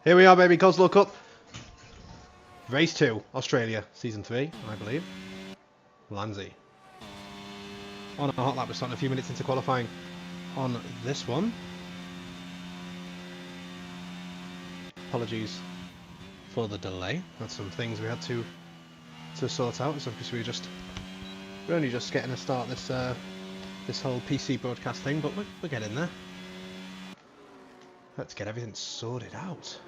Here we are, baby. Coleslaw Cup. Race 2, Australia, Season 3, I believe. Lanzi. On a hot lap, we're starting a few minutes into qualifying on this one. Apologies for the delay. That's some things we had to sort out. So because we're only just getting a start this whole PC broadcast thing, but we're getting there. Let's get everything sorted out.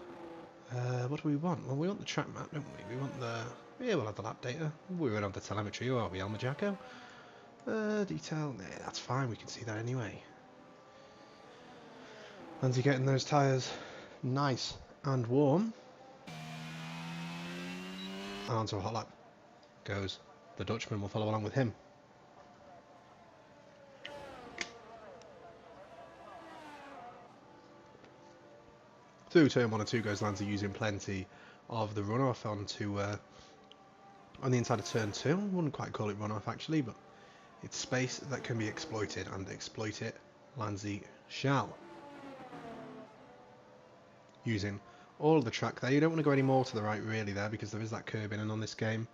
What do we want? Well, we want the track map, don't we? We want the... Yeah, we'll have the lap data. We won't have the telemetry, or are we, Alma Jacko? Detail... Nah, that's fine, we can see that anyway. Lanzi getting those tyres nice and warm. And onto a hot lap goes the Dutchman. Will follow along with him. Through turn 1 and 2 goes Lanzi, using plenty of the runoff on the inside of turn 2. Wouldn't quite call it runoff actually, but it's space that can be exploited, and exploit it Lanzi shall. Using all of the track there. You don't want to go any more to the right really there, because there is that curb in, and on this game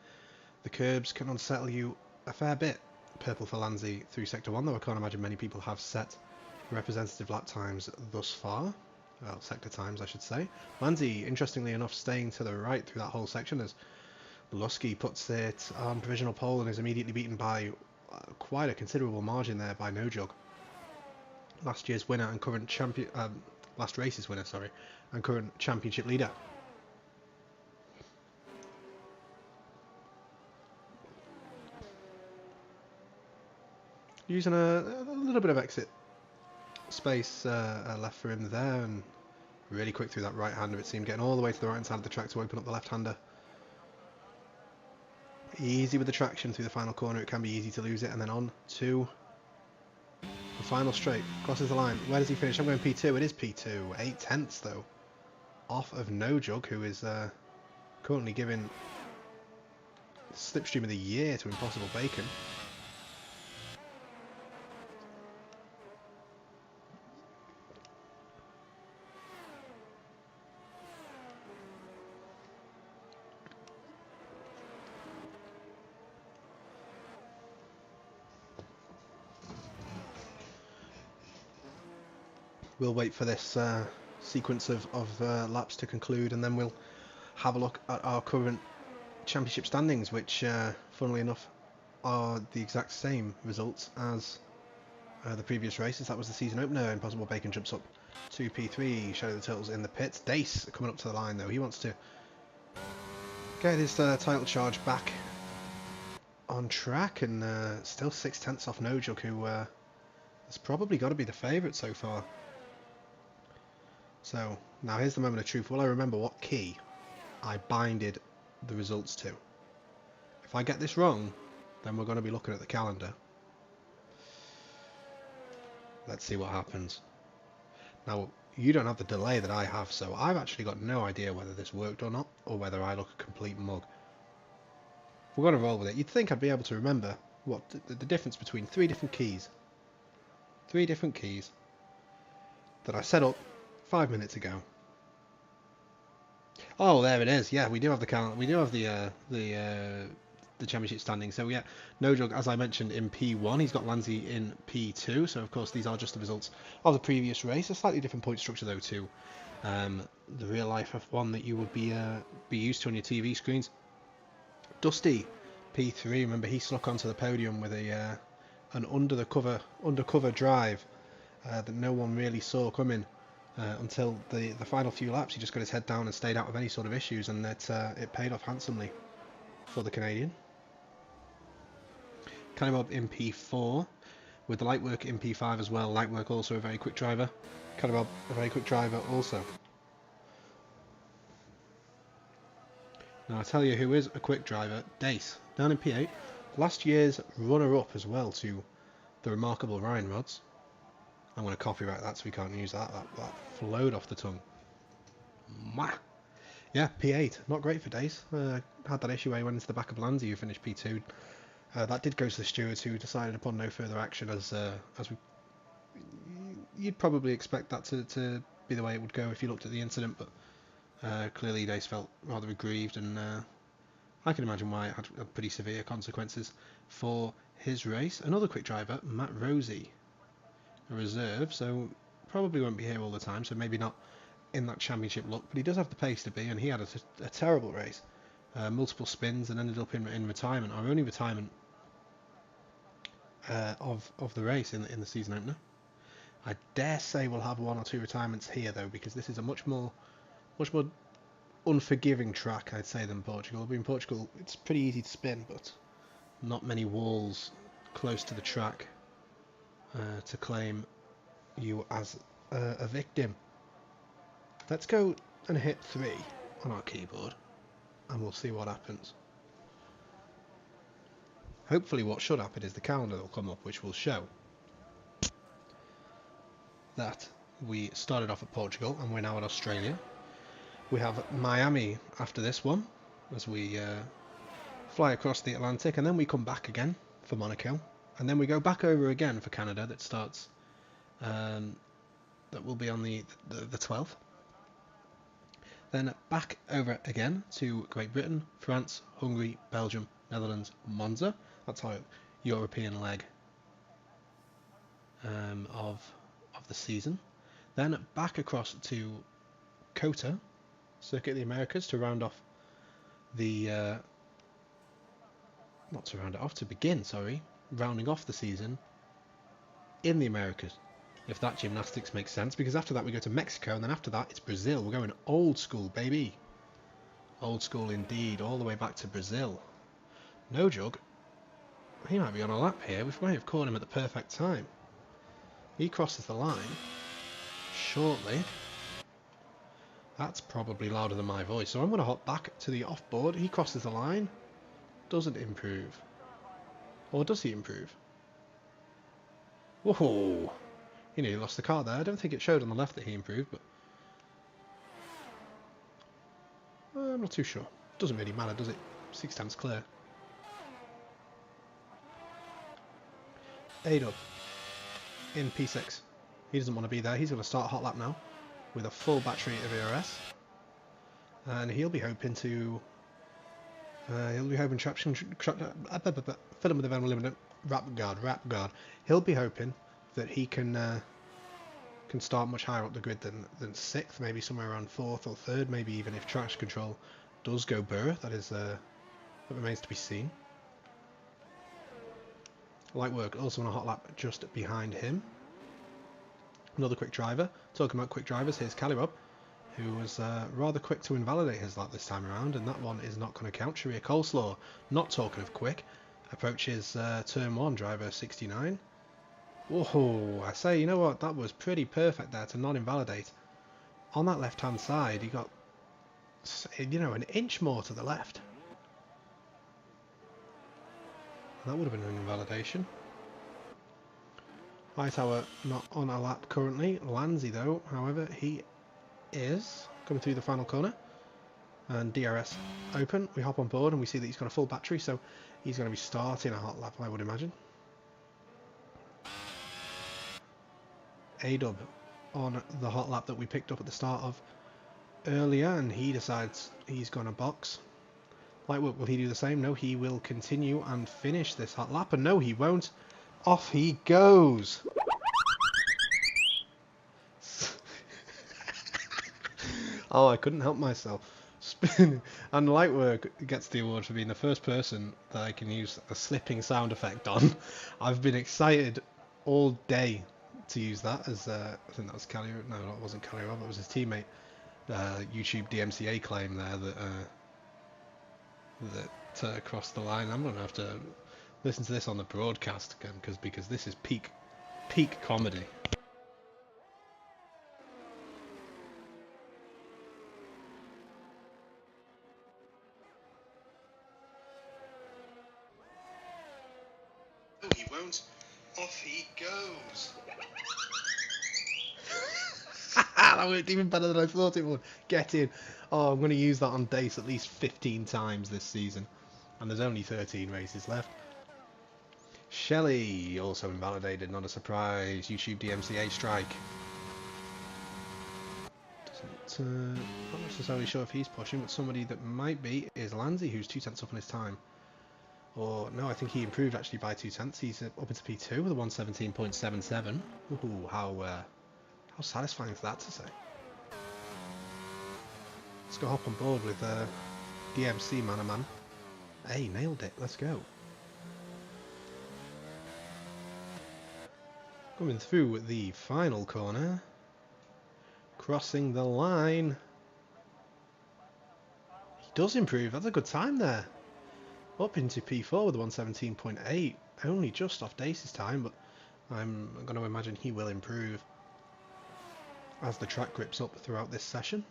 the curbs can unsettle you a fair bit. Purple for Lanzi through sector 1, though I can't imagine many people have set representative lap times thus far. Well, sector times I should say. Lanzi, interestingly enough, staying to the right through that whole section as Lusky puts it on provisional pole and is immediately beaten by quite a considerable margin there by No Jug. Last year's winner and current champion, last race's winner, sorry, and current championship leader. Using a little bit of exit space left for him there, and really quick through that right-hander, it seemed, getting all the way to the right-hand side of the track to open up the left-hander. Easy with the traction through the final corner. It can be easy to lose it, and then on to the final straight. Crosses the line. Where does he finish? I'm going P2. It is P2. 8/10 though, off of No Jug, who is currently giving slipstream of the year to Impossible Bacon. We'll wait for this sequence of laps to conclude, and then we'll have a look at our current championship standings, which, funnily enough, are the exact same results as the previous races. That was the season opener. Impossible Bacon jumps up to P3. Shadow the Turtles in the pits. Dace coming up to the line, though. He wants to get his title charge back on track, and still 6/10 off No Jug, who has probably got to be the favourite so far. So, now here's the moment of truth. Will I remember what key I binded the results to? If I get this wrong, then we're going to be looking at the calendar. Let's see what happens. Now, you don't have the delay that I have, so I've actually got no idea whether this worked or not, or whether I look a complete mug. We're going to roll with it. You'd think I'd be able to remember what the difference between three different keys. 3 different keys that I set up 5 minutes ago. Oh, there it is. Yeah, we do have the calendar. We do have the championship standing. So yeah, No Jug, as I mentioned, in P1. He's got Lanzi in P2. So of course these are just the results of the previous race. A slightly different point structure though to the real life F1 that you would be used to on your TV screens. Dusty P3. Remember, he snuck onto the podium with an undercover drive that no one really saw coming. Until the final few laps. He just got his head down and stayed out of any sort of issues, and it paid off handsomely for the Canadian. Cannibal in P4, with the Lightwork in P5 as well. Lightwork also a very quick driver. Cannibal a very quick driver also. Now I tell you who is a quick driver, Dace, down in P8. Last year's runner-up as well to the remarkable Ryan Rods. I'm going to copyright that so we can't use that. That flowed off the tongue. Mwah. Yeah, P8. Not great for Dace. Had that issue where he went into the back of Lanzi, who finished P2. That did go to the stewards, who decided upon no further action, as you'd probably expect that to be the way it would go if you looked at the incident, but Clearly they felt rather aggrieved, and I can imagine why it had pretty severe consequences for his race. Another quick driver, Matt Rosie, a reserve, so probably won't be here all the time, so maybe not in that championship look, but he does have the pace to be, and he had a terrible race. Multiple spins and ended up in retirement, our only retirement of the race in the season opener. I dare say we'll have one or two retirements here though, because this is a much more unforgiving track, I'd say, than Portugal. But in Portugal, it's pretty easy to spin, but not many walls close to the track to claim you as a victim. Let's go and hit 3 on our keyboard, and we'll see what happens. Hopefully what should happen is the calendar will come up, which will show that we started off at Portugal and we're now at Australia. We have Miami after this one, as we fly across the Atlantic, and then we come back again for Monaco, and then we go back over again for Canada. That starts, that will be on the 12th. Then back over again to Great Britain, France, Hungary, Belgium, Netherlands, Monza. That's our European leg of the season. Then back across to COTA, Circuit of the Americas, to round off the rounding off the season in the Americas, if that gymnastics makes sense, because after that we go to Mexico, and then after that it's Brazil. We're going old school, baby. Old school indeed, all the way back to Brazil. No Jug, he might be on a lap here. We might have caught him at the perfect time. He crosses the line shortly. That's probably louder than my voice, so I'm going to hop back to the off-board. He crosses the line. Doesn't improve. Or does he improve? Whoa! He nearly lost the car there. I don't think it showed on the left that he improved, but I'm not too sure. Doesn't really matter, does it? 6 times clear. 8 up in P6. He doesn't want to be there. He's going to start a hot lap now with a full battery of ERS, and he'll be hoping to traction, fill him with the Venom Limited wrap guard. He'll be hoping that he can start much higher up the grid than 6th, maybe somewhere around 4th or 3rd, maybe even if traction control does go burr. That remains to be seen. Light work also on a hot lap just behind him. Another quick driver. Talking about quick drivers, here's Calirob, who was rather quick to invalidate his lap this time around, and that one is not going to count. Sharia Coleslaw, not talking of quick, approaches turn 1, driver 69. Whoa, I say, you know what, that was pretty perfect there to not invalidate. On that left hand side, he got, you know, an inch more to the left. That would have been an invalidation. Hightower not on a lap currently. Lanzi though, however, he is coming through the final corner. And DRS open. We hop on board and we see that he's got a full battery, so he's going to be starting a hot lap, I would imagine. A-Dub on the hot lap that we picked up at the start of earlier, and he decides he's going to box. Lightwork, will he do the same? No, he will continue and finish this hot lap, and no, he won't. Off he goes. Oh, I couldn't help myself. Spinning. And Lightwork gets the award for being the first person that I can use a slipping sound effect on. I've been excited all day to use that, as I think that was Callio. No, that wasn't Callio, it was his teammate. YouTube DMCA claim there that crossed the line. I'm gonna have to listen to this on the broadcast again, because this is peak comedy. Oh, he won't. Off he goes. That worked even better than I thought it would. Get in. Oh, I'm going to use that on Dace at least 15 times this season. And there's only 13 races left. Shelley, also invalidated, not a surprise. YouTube DMCA strike. Doesn't not necessarily sure if he's pushing, but somebody that might be is Lanzi, who's 2 tenths up on his time. Or no, I think he improved actually by 2 tenths. He's up into P2 with a 117.77. Ooh, how satisfying is that to say? Let's go hop on board with DMC man a man. Hey, nailed it. Let's go. Coming through the final corner. Crossing the line. He does improve. That's a good time there. Up into P4 with a 117.8. Only just off Dace's time, but I'm going to imagine he will improve as the track grips up throughout this session.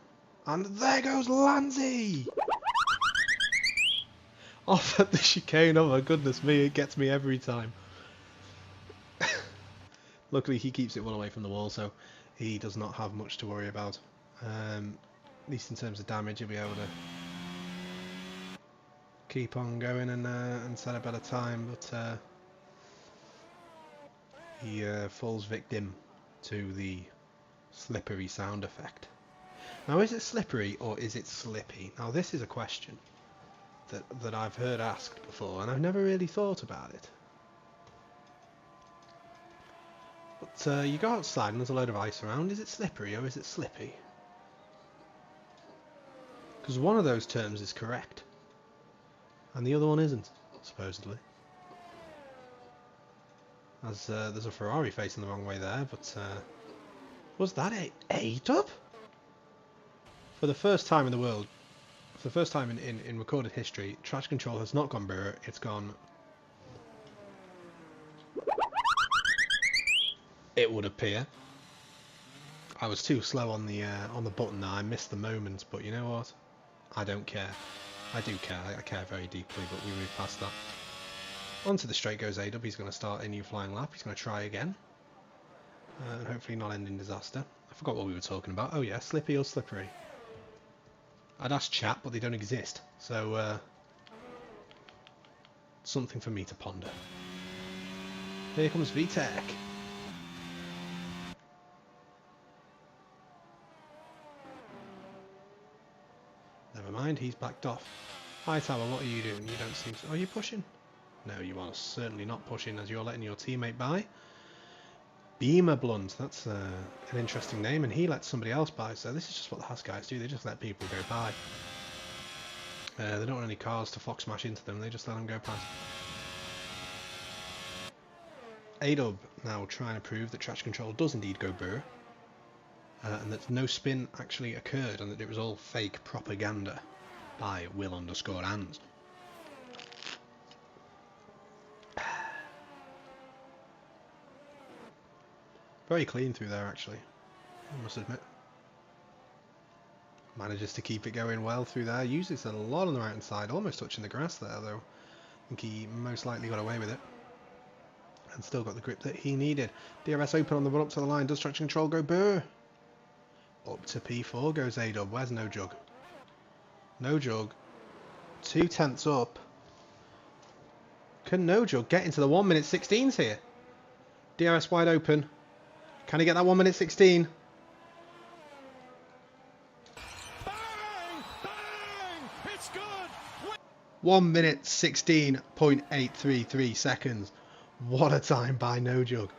And there goes Lanzi! Off at the chicane. Oh my goodness me, it gets me every time. Luckily he keeps it well away from the wall, so he does not have much to worry about. At least in terms of damage, he'll be able to keep on going and set a better time, but he falls victim to the slippery sound effect. Now, is it slippery or is it slippy? Now, this is a question that I've heard asked before, and I've never really thought about it. But you go outside and there's a load of ice around. Is it slippery or is it slippy? Because one of those terms is correct, and the other one isn't, supposedly. As there's a Ferrari facing the wrong way there, but was that a A-dub? For the first time in the world, for the first time in recorded history, traction control has not gone brr, it's gone... It would appear. I was too slow on the button there, I missed the moment, but you know what? I don't care. I do care, I care very deeply, but we move past that. Onto the straight goes A-dub, he's going to start a new flying lap, he's going to try again. And hopefully not end in disaster. I forgot what we were talking about. Oh yeah, slippy or slippery. I'd ask chat, but they don't exist, so something for me to ponder. Here comes VTech. Never mind, he's backed off. Hi Tower, what are you doing? You don't seem to... Are you pushing? No, you are certainly not pushing, as you're letting your teammate by. Beamer Blunt, that's an interesting name, and he lets somebody else by, so this is just what the Haas guys do, they just let people go by. They don't want any cars to fox smash into them, they just let them go past. A-dub now trying to prove that traction control does indeed go burr, and that no spin actually occurred, and that it was all fake propaganda by Will_Ans. Very clean through there, actually, I must admit. Manages to keep it going well through there. Uses it a lot on the right hand side, almost touching the grass there, though. I think he most likely got away with it. And still got the grip that he needed. DRS open on the run up to the line. Does traction control go burr? Up to P4 goes A-dub. Where's No Jug? No Jug. 2 tenths up. Can No Jug get into the 1:16s here? DRS wide open. Can he get that 1:16? Bang! Bang! It's good! 1:16.833 seconds. What a time by No Jug.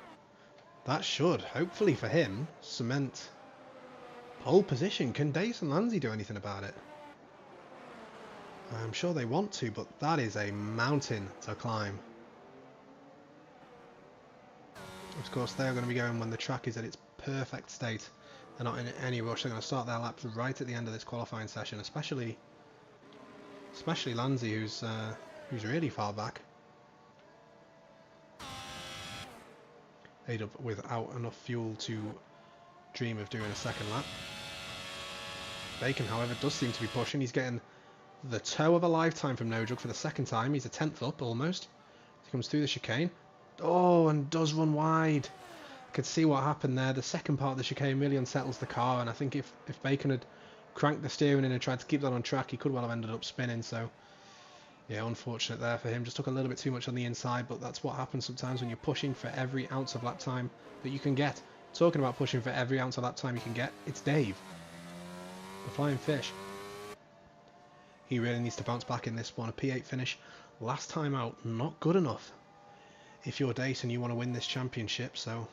That should, hopefully for him, cement pole position. Can Dace and Lanzi do anything about it? I'm sure they want to, but that is a mountain to climb. Of course, they're going to be going when the track is at its perfect state. They're not in any rush. They're going to start their laps right at the end of this qualifying session, especially Lanzi, who's really far back. A-dub without enough fuel to dream of doing a second lap. Bacon, however, does seem to be pushing. He's getting the toe of a lifetime from No Jug for the second time. He's a 10th up almost. He comes through the chicane. Oh, and does run wide. I could see what happened there. The second part of the chicane really unsettles the car, and I think if Bacon had cranked the steering in and tried to keep that on track, he could well have ended up spinning. So yeah, unfortunate there for him. Just took a little bit too much on the inside, but that's what happens sometimes when you're pushing for every ounce of lap time that you can get. Talking about pushing for every ounce of lap time you can get, it's Dave. The flying fish. He really needs to bounce back in this one. A P8 finish. Last time out, not good enough. If you're Dace and you want to win this championship, so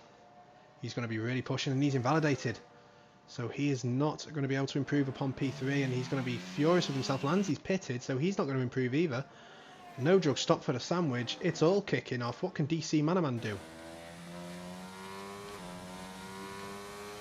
he's going to be really pushing, and he's invalidated. So he is not going to be able to improve upon P3, and he's going to be furious with himself. Lanzy's pitted, so he's not going to improve either. No drug stop for the sandwich. It's all kicking off. What can DC Manaman do?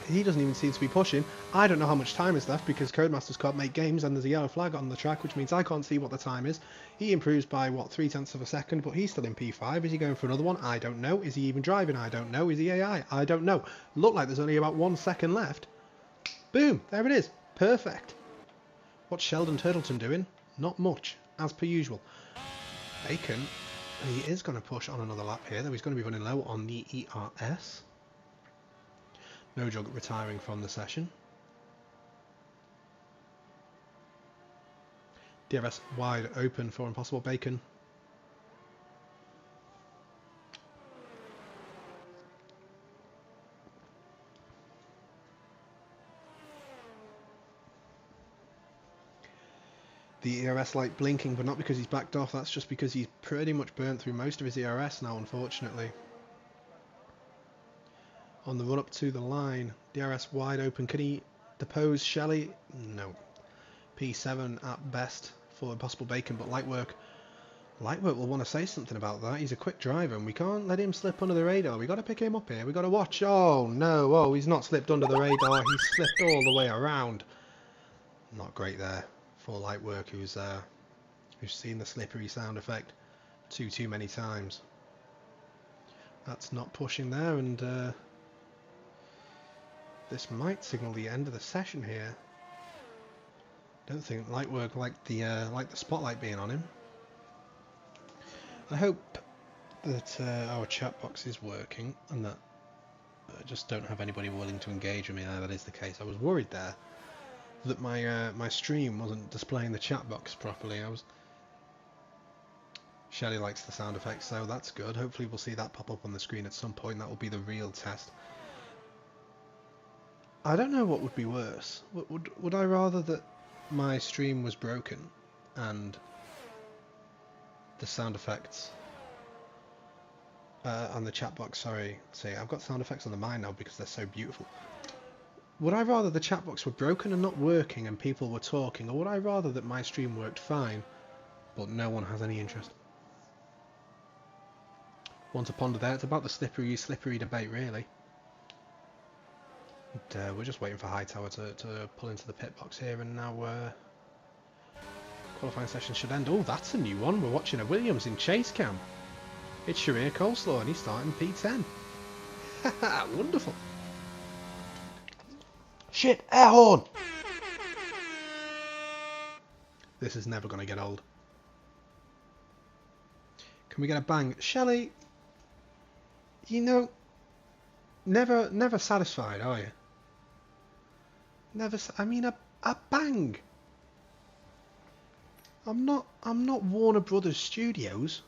He doesn't even seem to be pushing. I don't know how much time is left because Codemasters can't make games and there's a yellow flag on the track, which means I can't see what the time is. He improves by, what, 0.3 of a second, but he's still in P5. Is he going for another one? I don't know. Is he even driving? I don't know. Is he AI? I don't know. Look like there's only about 1 second left. Boom! There it is. Perfect. What's Sheldon Turtleton doing? Not much, as per usual. Bacon, he is going to push on another lap here, though he's going to be running low on the ERS. No Jug retiring from the session. DRS wide open for Impossible Bacon. The ERS light blinking, but not because he's backed off, that's just because he's pretty much burnt through most of his ERS now, unfortunately. On the run up to the line, DRS wide open. Can he depose Shelley? No. P7 at best for Impossible Bacon, but Lightwork will want to say something about that. He's a quick driver and we can't let him slip under the radar. We got to pick him up here. We got to watch. Oh no, oh, he's not slipped under the radar. He's slipped all the way around. Not great there for Lightwork, who's seen the slippery sound effect too many times. That's not pushing there, and this might signal the end of the session here. Don't think Lightwork liked the spotlight being on him. I hope that our chat box is working and that I just don't have anybody willing to engage with me. That is the case. I was worried there that my stream wasn't displaying the chat box properly. Shelley likes the sound effects, so that's good. Hopefully we'll see that pop up on the screen at some point. That will be the real test. I don't know what would be worse. Would I rather that my stream was broken and the sound effects on the chat box, sorry, see, I've got sound effects on the mind now because they're so beautiful. Would I rather the chat box were broken and not working and people were talking, or would I rather that my stream worked fine but no one has any interest? One to ponder there. It's about the slippery debate, really. And, we're just waiting for Hightower to pull into the pit box here, and now qualifying session should end. Oh, that's a new one. We're watching a Williams in chase cam. It's Sharir Coleslaw, and he's starting P10. Haha, wonderful. Shit, air horn! This is never going to get old. Can we get a bang? Shelley, you know, never satisfied, are you? Never. I mean, a bang. I'm not Warner Brothers Studios.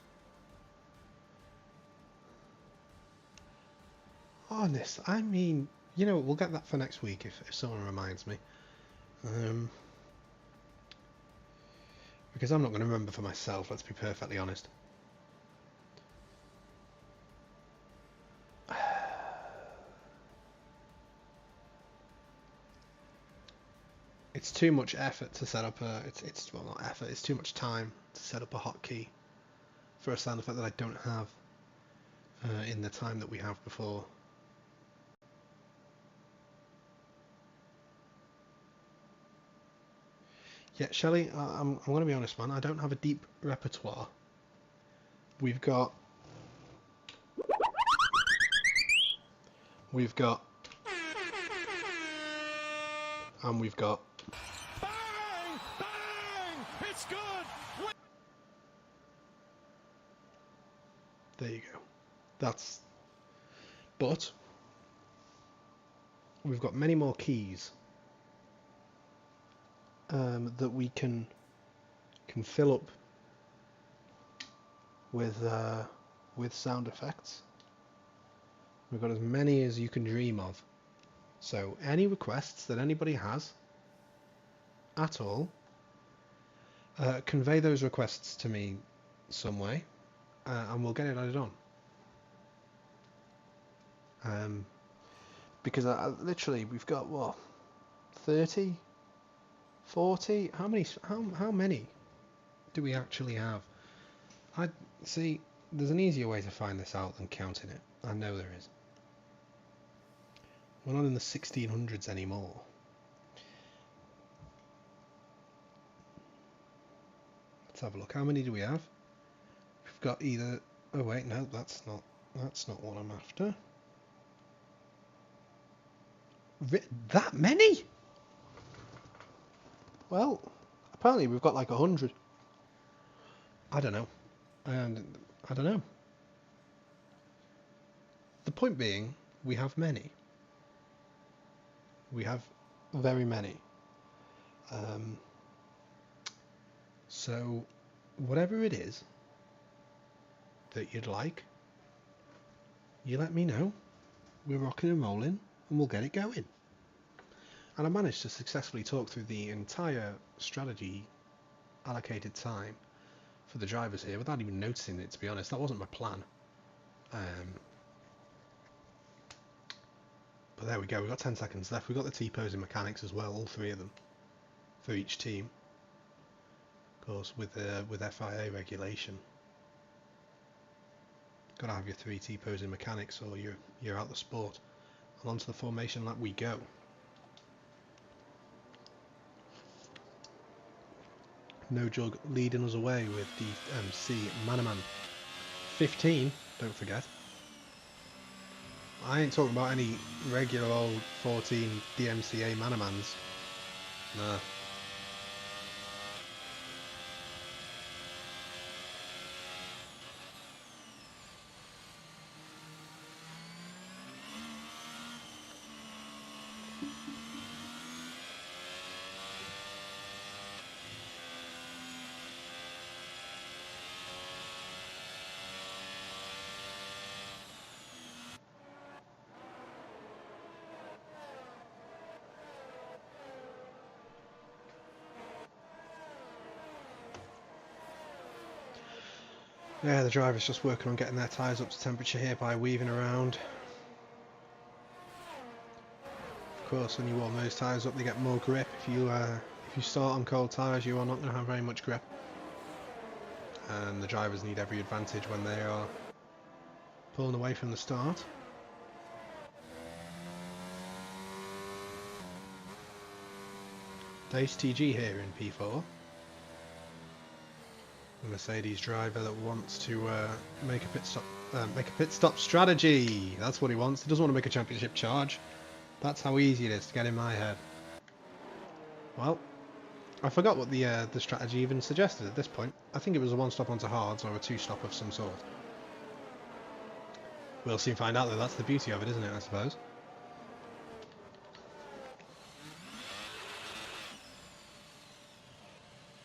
Honest, I mean, you know, we'll get that for next week if someone reminds me. Because I'm not going to remember for myself, let's be perfectly honest. It's too much effort to set up a... It's well, not effort, it's too much time to set up a hotkey for a sound effect that I don't have in the time that we have before. Yeah, Shelley, I'm going to be honest, man. I don't have a deep repertoire. We've got... And we've got... Bang! Bang! It's good! There you go. That's... But... We've got many more keys that we can fill up with sound effects. We've got as many as you can dream of. So any requests that anybody has, at all, convey those requests to me some way, and we'll get it added on. Because literally we've got what, 30, 40? How many do we actually have? I see. There's an easier way to find this out than counting it. I know there is. We're not in the 1600s anymore. Let's have a look. How many do we have? We've got either... Oh wait, no, that's not what I'm after. That many? Well, apparently we've got like 100. I don't know. I don't know. The point being, we have many. We have very many. So, whatever it is that you'd like, you let me know. We're rocking and rolling, and we'll get it going. And I managed to successfully talk through the entire strategy allocated time for the drivers here without even noticing it, to be honest. That wasn't my plan. But there we go, we've got 10 seconds left. We've got the T-posing mechanics as well, all three of them, for each team. Of course, with FIA regulation. Got to have your 3 T-posing mechanics or you're out the sport. And onto the formation lap we go. No Jug leading us away with DMC Manaman 15, don't forget. I ain't talking about any regular old 14 DMCA Manamans. Nah. Yeah, the driver's just working on getting their tyres up to temperature here by weaving around. Of course, when you warm those tyres up, they get more grip. If you start on cold tyres, you are not going to have very much grip. And the drivers need every advantage when they are pulling away from the start. Dace TG here in P4. A Mercedes driver that wants to make a pit stop strategy. That's what he wants. He doesn't want to make a championship charge. That's how easy it is to get in my head. Well, I forgot what the strategy even suggested at this point. I think it was a 1-stop onto hards or a 2-stop of some sort. We'll soon find out though. That's the beauty of it, isn't it, I suppose?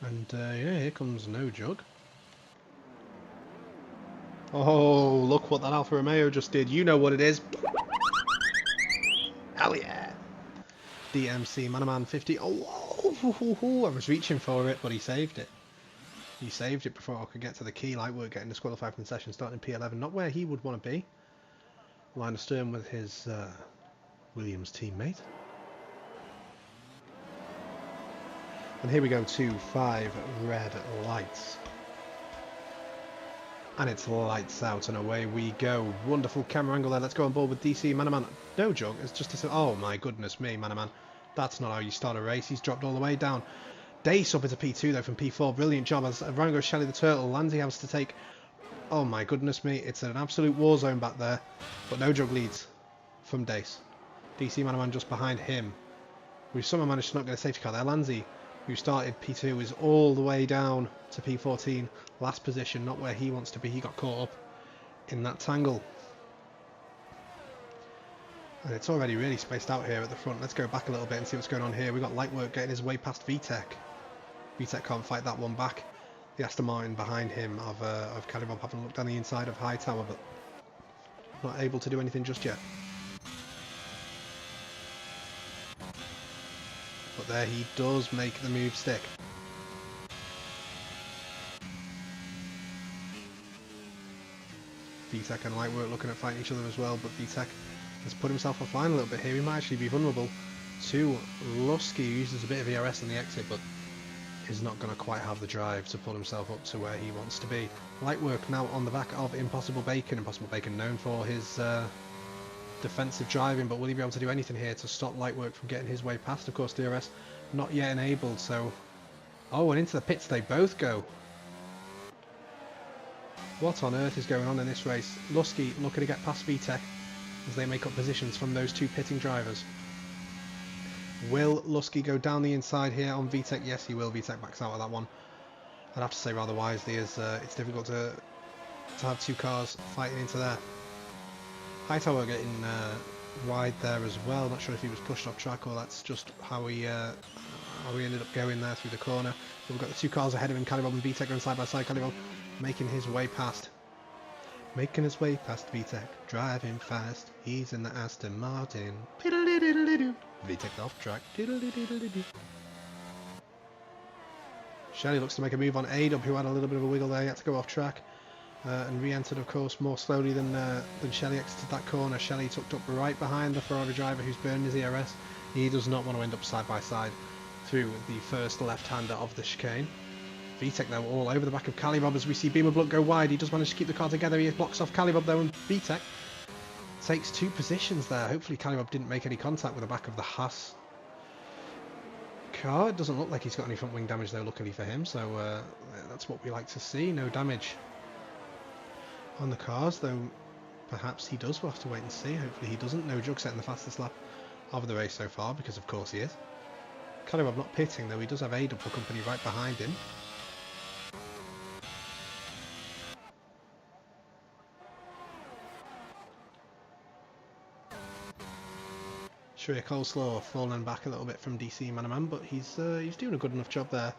And yeah, here comes No Jug. Oh, look what that Alfa Romeo just did. You know what it is. Hell yeah. DMC Manaman 50. Oh, I was reaching for it, but he saved it. He saved it before I could get to the key. Like, we're getting disqualified from the session, starting in P11. Not where he would want to be. Line astern with his Williams teammate. And here we go to 5 red lights. And it's lights out and away we go. Wonderful camera angle there. Let's go on board with DC Manaman. No Jug. It's just a... Oh my goodness me, Manaman. That's not how you start a race. He's dropped all the way down. Dace up into P2 though from P4. Brilliant job as Rango Shelley the Turtle. Lanzi has to take... Oh my goodness me. It's an absolute war zone back there. But No Jug leads from Dace. DC Manaman just behind him. We've somehow managed to not get a safety car there. Lanzi, who started P2, is all the way down to P14. Last position, not where he wants to be. He got caught up in that tangle. And it's already really spaced out here at the front. Let's go back a little bit and see what's going on here. We've got Lightwork getting his way past VTEC. VTEC can't fight that one back. The Aston Martin behind him of Calibob having looked down the inside of Hightower, but not able to do anything just yet. But there he does make the move stick. VTech and Lightwork looking at fighting each other as well, but VTech has put himself offline a little bit here. He might actually be vulnerable to Lusky, who uses a bit of ERS on the exit, but is not going to quite have the drive to pull himself up to where he wants to be. Lightwork now on the back of Impossible Bacon. Impossible Bacon known for his defensive driving, but will he be able to do anything here to stop Lightwork from getting his way past? Of course, DRS not yet enabled, so... Oh, and into the pits they both go. What on earth is going on in this race? Lusky looking to get past VTech as they make up positions from those two pitting drivers. Will Lusky go down the inside here on VTech? Yes, he will. VTech backs out of that one. I'd have to say rather wisely, as it's difficult to have two cars fighting into there. Hightower getting wide there as well. Not sure if he was pushed off track or that's just how he ended up going there through the corner. But we've got the two cars ahead of him. Calibob and VTech going side by side. Calibob making his way past. Making his way past VTech. Driving fast. He's in the Aston Martin. VTech off track. Shelley looks to make a move on A-Dub, who had a little bit of a wiggle there. He had to go off track and re-entered, of course, more slowly than Shelley exited that corner. Shelley tucked up right behind the Ferrari driver who's burning his ERS. He does not want to end up side by side through the first left-hander of the chicane. VTech though all over the back of Calibob as we see Beamer Blunt go wide. He does manage to keep the car together. He blocks off Calibob though, and VTech takes two positions there. Hopefully Calibob didn't make any contact with the back of the Haas car. It doesn't look like he's got any front wing damage though, luckily for him, so that's what we like to see. No damage on the cars, though perhaps he does. We'll have to wait and see. Hopefully he doesn't. No Jug setting the fastest lap of the race so far, because of course he is. Calibob not pitting though. He does have A-Dub for company right behind him. Shreya Coleslaw falling back a little bit from DC Man, but he's doing a good enough job there.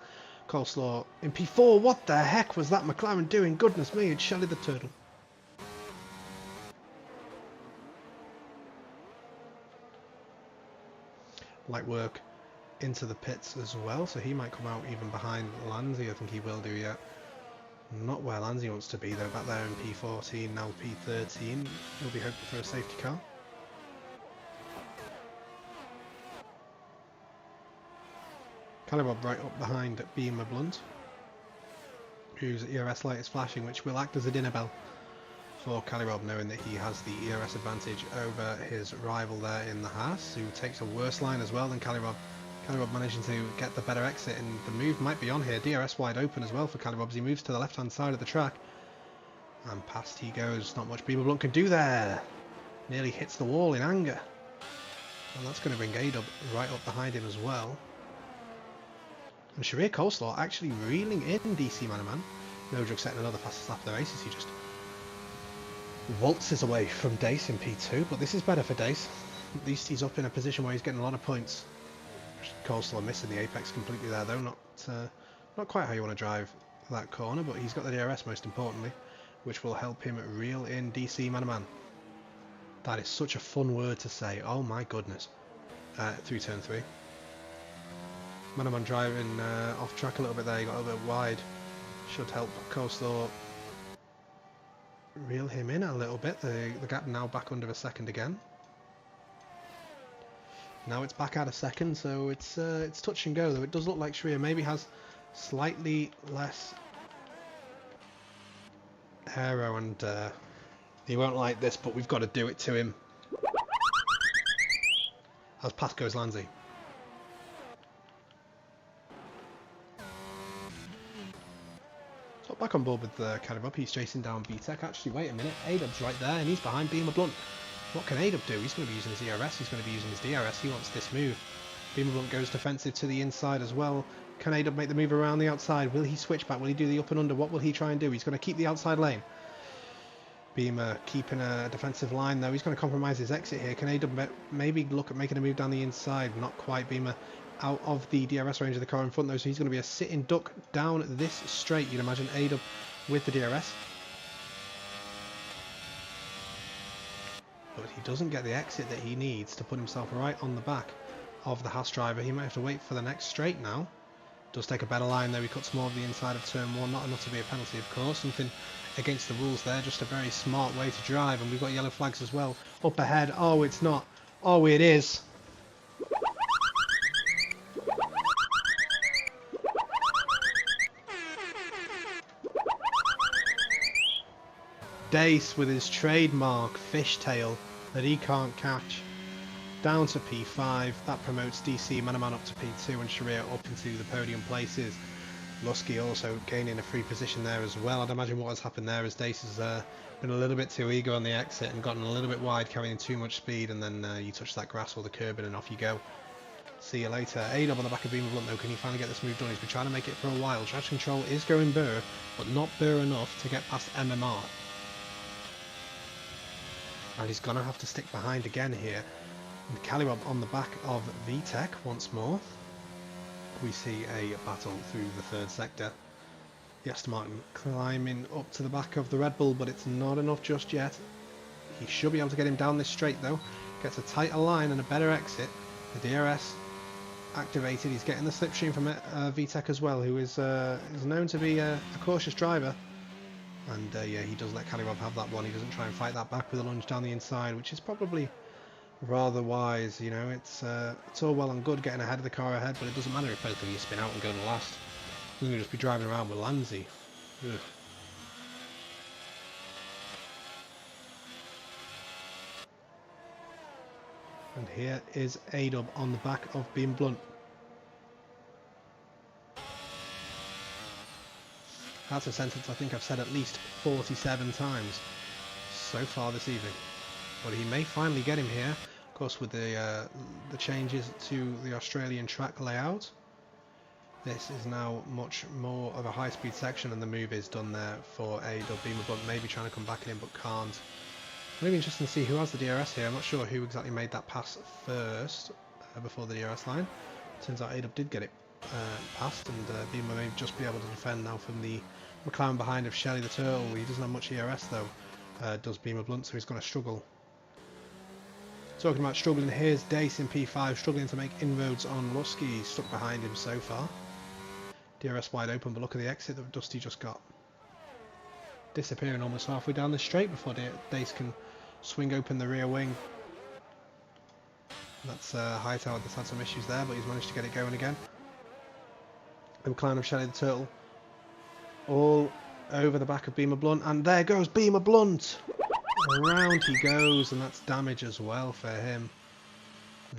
Coleslaw in P4. What the heck was that McLaren doing? Goodness me, it's Shelley the Turtle. Light work into the pits as well, so he might come out even behind Lanzi. I think he will do, yeah. Not where Lanzi wants to be though, back there in P14, now P13. He'll be hoping for a safety car. Calibob right up behind Beamer Blunt, whose ERS light is flashing, which will act as a dinner bell for Calibob, knowing that he has the ERS advantage over his rival there in the Haas, who takes a worse line as well than Calibob. Calibob managing to get the better exit, and the move might be on here. DRS wide open as well for Calibob as he moves to the left hand side of the track. And past he goes. Not much Beamer Blunt can do there. Nearly hits the wall in anger. And that's going to bring A-Dub right up behind him as well. And Shreya Coleslaw actually reeling in DC Man. No Jug setting another fastest lap of the race as he just waltzes away from Dace in P2, but this is better for Dace. At least he's up in a position where he's getting a lot of points. Coleslaw missing the apex completely there though, not quite how you want to drive that corner, but he's got the DRS most importantly, which will help him reel in DC Man. That is such a fun word to say, oh my goodness. Through turn 3. Man driving off track a little bit there, he got a little bit wide. Should help Coleslaw reel him in a little bit. The gap now back under a second again. Now it's back at a second, so it's touch and go, though it does look like Shreya maybe has slightly less aero, and he won't like this, but we've got to do it to him. As past goes Lanzi. So back on board with Calibob, he's chasing down VTech. Actually, wait a minute, A-Dub's right there, and he's behind Beamer Blunt. What can A-Dub do? He's going to be using his ERS, he's going to be using his DRS, he wants this move. Beamer Blunt goes defensive to the inside as well. Can A-Dub make the move around the outside? Will he switch back? Will he do the up and under? What will he try and do? He's going to keep the outside lane. Beamer keeping a defensive line though. He's going to compromise his exit here. Can A-Dub maybe look at making a move down the inside? Not quite. Beamer out of the DRS range of the car in front though, so he's going to be a sitting duck down this straight. You'd imagine A-Dub with the DRS. But he doesn't get the exit that he needs to put himself right on the back of the Haas driver. He might have to wait for the next straight now. Does take a better line though. He cuts more of the inside of turn 1. Not enough to be a penalty, of course. Something against the rules there. Just a very smart way to drive. And we've got yellow flags as well. Up ahead. Oh, it's not. Oh, it is. Dace with his trademark fishtail that he can't catch. Down to P5. That promotes DC Manaman up to P2 and Sharia up into the podium places. Lusky also gaining a free position there as well. I'd imagine what has happened there is Dace has been a little bit too eager on the exit and gotten a little bit wide, carrying too much speed, and then you touch that grass or the curb and off you go. See you later. A-Dub on the back of Beamer Blunt though. Can he finally get this move done? He's been trying to make it for a while. Traction control is going burr, but not burr enough to get past MMR. And he's going to have to stick behind again here. And Calibob on the back of VTech once more. We see a battle through the third sector. Aston Martin climbing up to the back of the Red Bull, but it's not enough just yet. He should be able to get him down this straight though. Gets a tighter line and a better exit. The DRS activated. He's getting the slipstream from VTech as well, who is known to be a cautious driver. And yeah, he does let Calibob have that one. He doesn't try and fight that back with a lunge down the inside, which is probably rather wise. You know, it's all well and good getting ahead of the car ahead, but it doesn't matter if both of you spin out and go to last. You're going to just be driving around with Lanzi. Ugh. And here is A-Dub on the back of Beam Blunt. That's a sentence I think I've said at least 47 times so far this evening. But he may finally get him here. Of course, with the changes to the Australian track layout, this is now much more of a high-speed section, and the move is done there for A-Dub. Beamer Blunt maybe trying to come back in, but can't. Maybe interesting to see who has the DRS here. I'm not sure who exactly made that pass first before the DRS line. Turns out A-Dub did get it past, and Beamer may just be able to defend now from the McLaren behind of Shelley the Turtle. He doesn't have much ERS though, does Beamer Blunt, so he's going to struggle. Talking about struggling, here's Dace in P5, struggling to make inroads on Lusky. He's stuck behind him so far. DRS wide open, but look at the exit that Dusty just got. Disappearing almost halfway down the straight before Dace can swing open the rear wing. That's Hightower that's had some issues there, but he's managed to get it going again. The McLaren of Shelley the Turtle all over the back of Beamer Blunt, and there goes Beamer Blunt. Around he goes, and that's damage as well for him.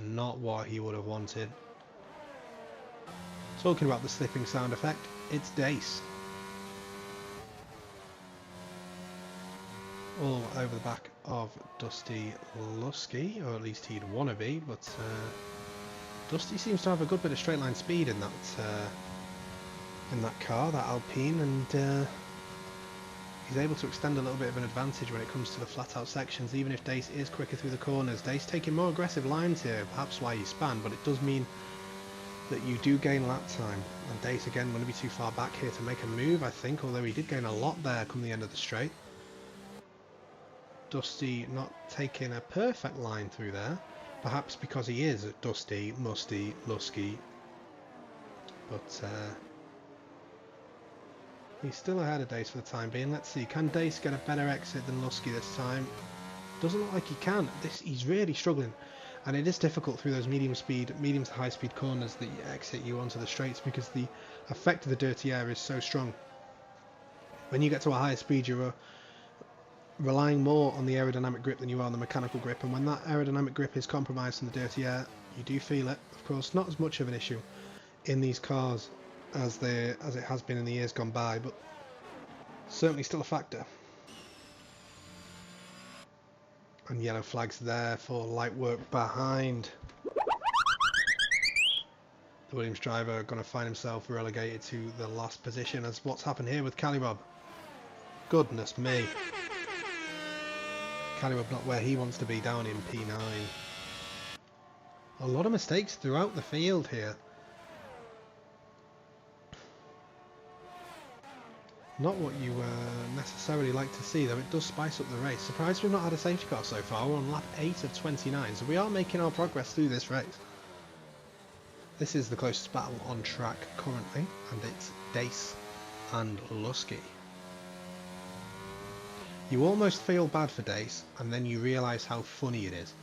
Not what he would have wanted. Talking about the slipping sound effect, it's Dace. All over the back of Dusty Lusky, or at least he'd want to be, but Dusty seems to have a good bit of straight line speed in that car, that Alpine, and he's able to extend a little bit of an advantage when it comes to the flat out sections, even if Dace is quicker through the corners. Dace taking more aggressive lines here, perhaps why you span, but it does mean that you do gain lap time. And Dace again going to be too far back here to make a move, I think, although he did gain a lot there come the end of the straight. Dusty not taking a perfect line through there, perhaps because he is Dusty, Musty, Lusky, but he's still ahead of Dace for the time being. Let's see, can Dace get a better exit than Lusky this time? Doesn't look like he can. He's really struggling, and it is difficult through those medium to high speed corners that exit you onto the straights, because the effect of the dirty air is so strong. When you get to a higher speed, you're relying more on the aerodynamic grip than you are on the mechanical grip, and when that aerodynamic grip is compromised from the dirty air, you do feel it. Of course, not as much of an issue in these cars as it has been in the years gone by, but certainly still a factor. And yellow flags there for light work behind. The Williams driver going to find himself relegated to the last position, as what's happened here with Calibob. Goodness me. Calibob not where he wants to be, down in P9. A lot of mistakes throughout the field here. Not what you necessarily like to see, though it does spice up the race. Surprised we've not had a safety car so far. We're on lap 8 of 29, so we are making our progress through this race. This is the closest battle on track currently, and it's Dace and Lusky. You almost feel bad for Dace, and then you realise how funny it is,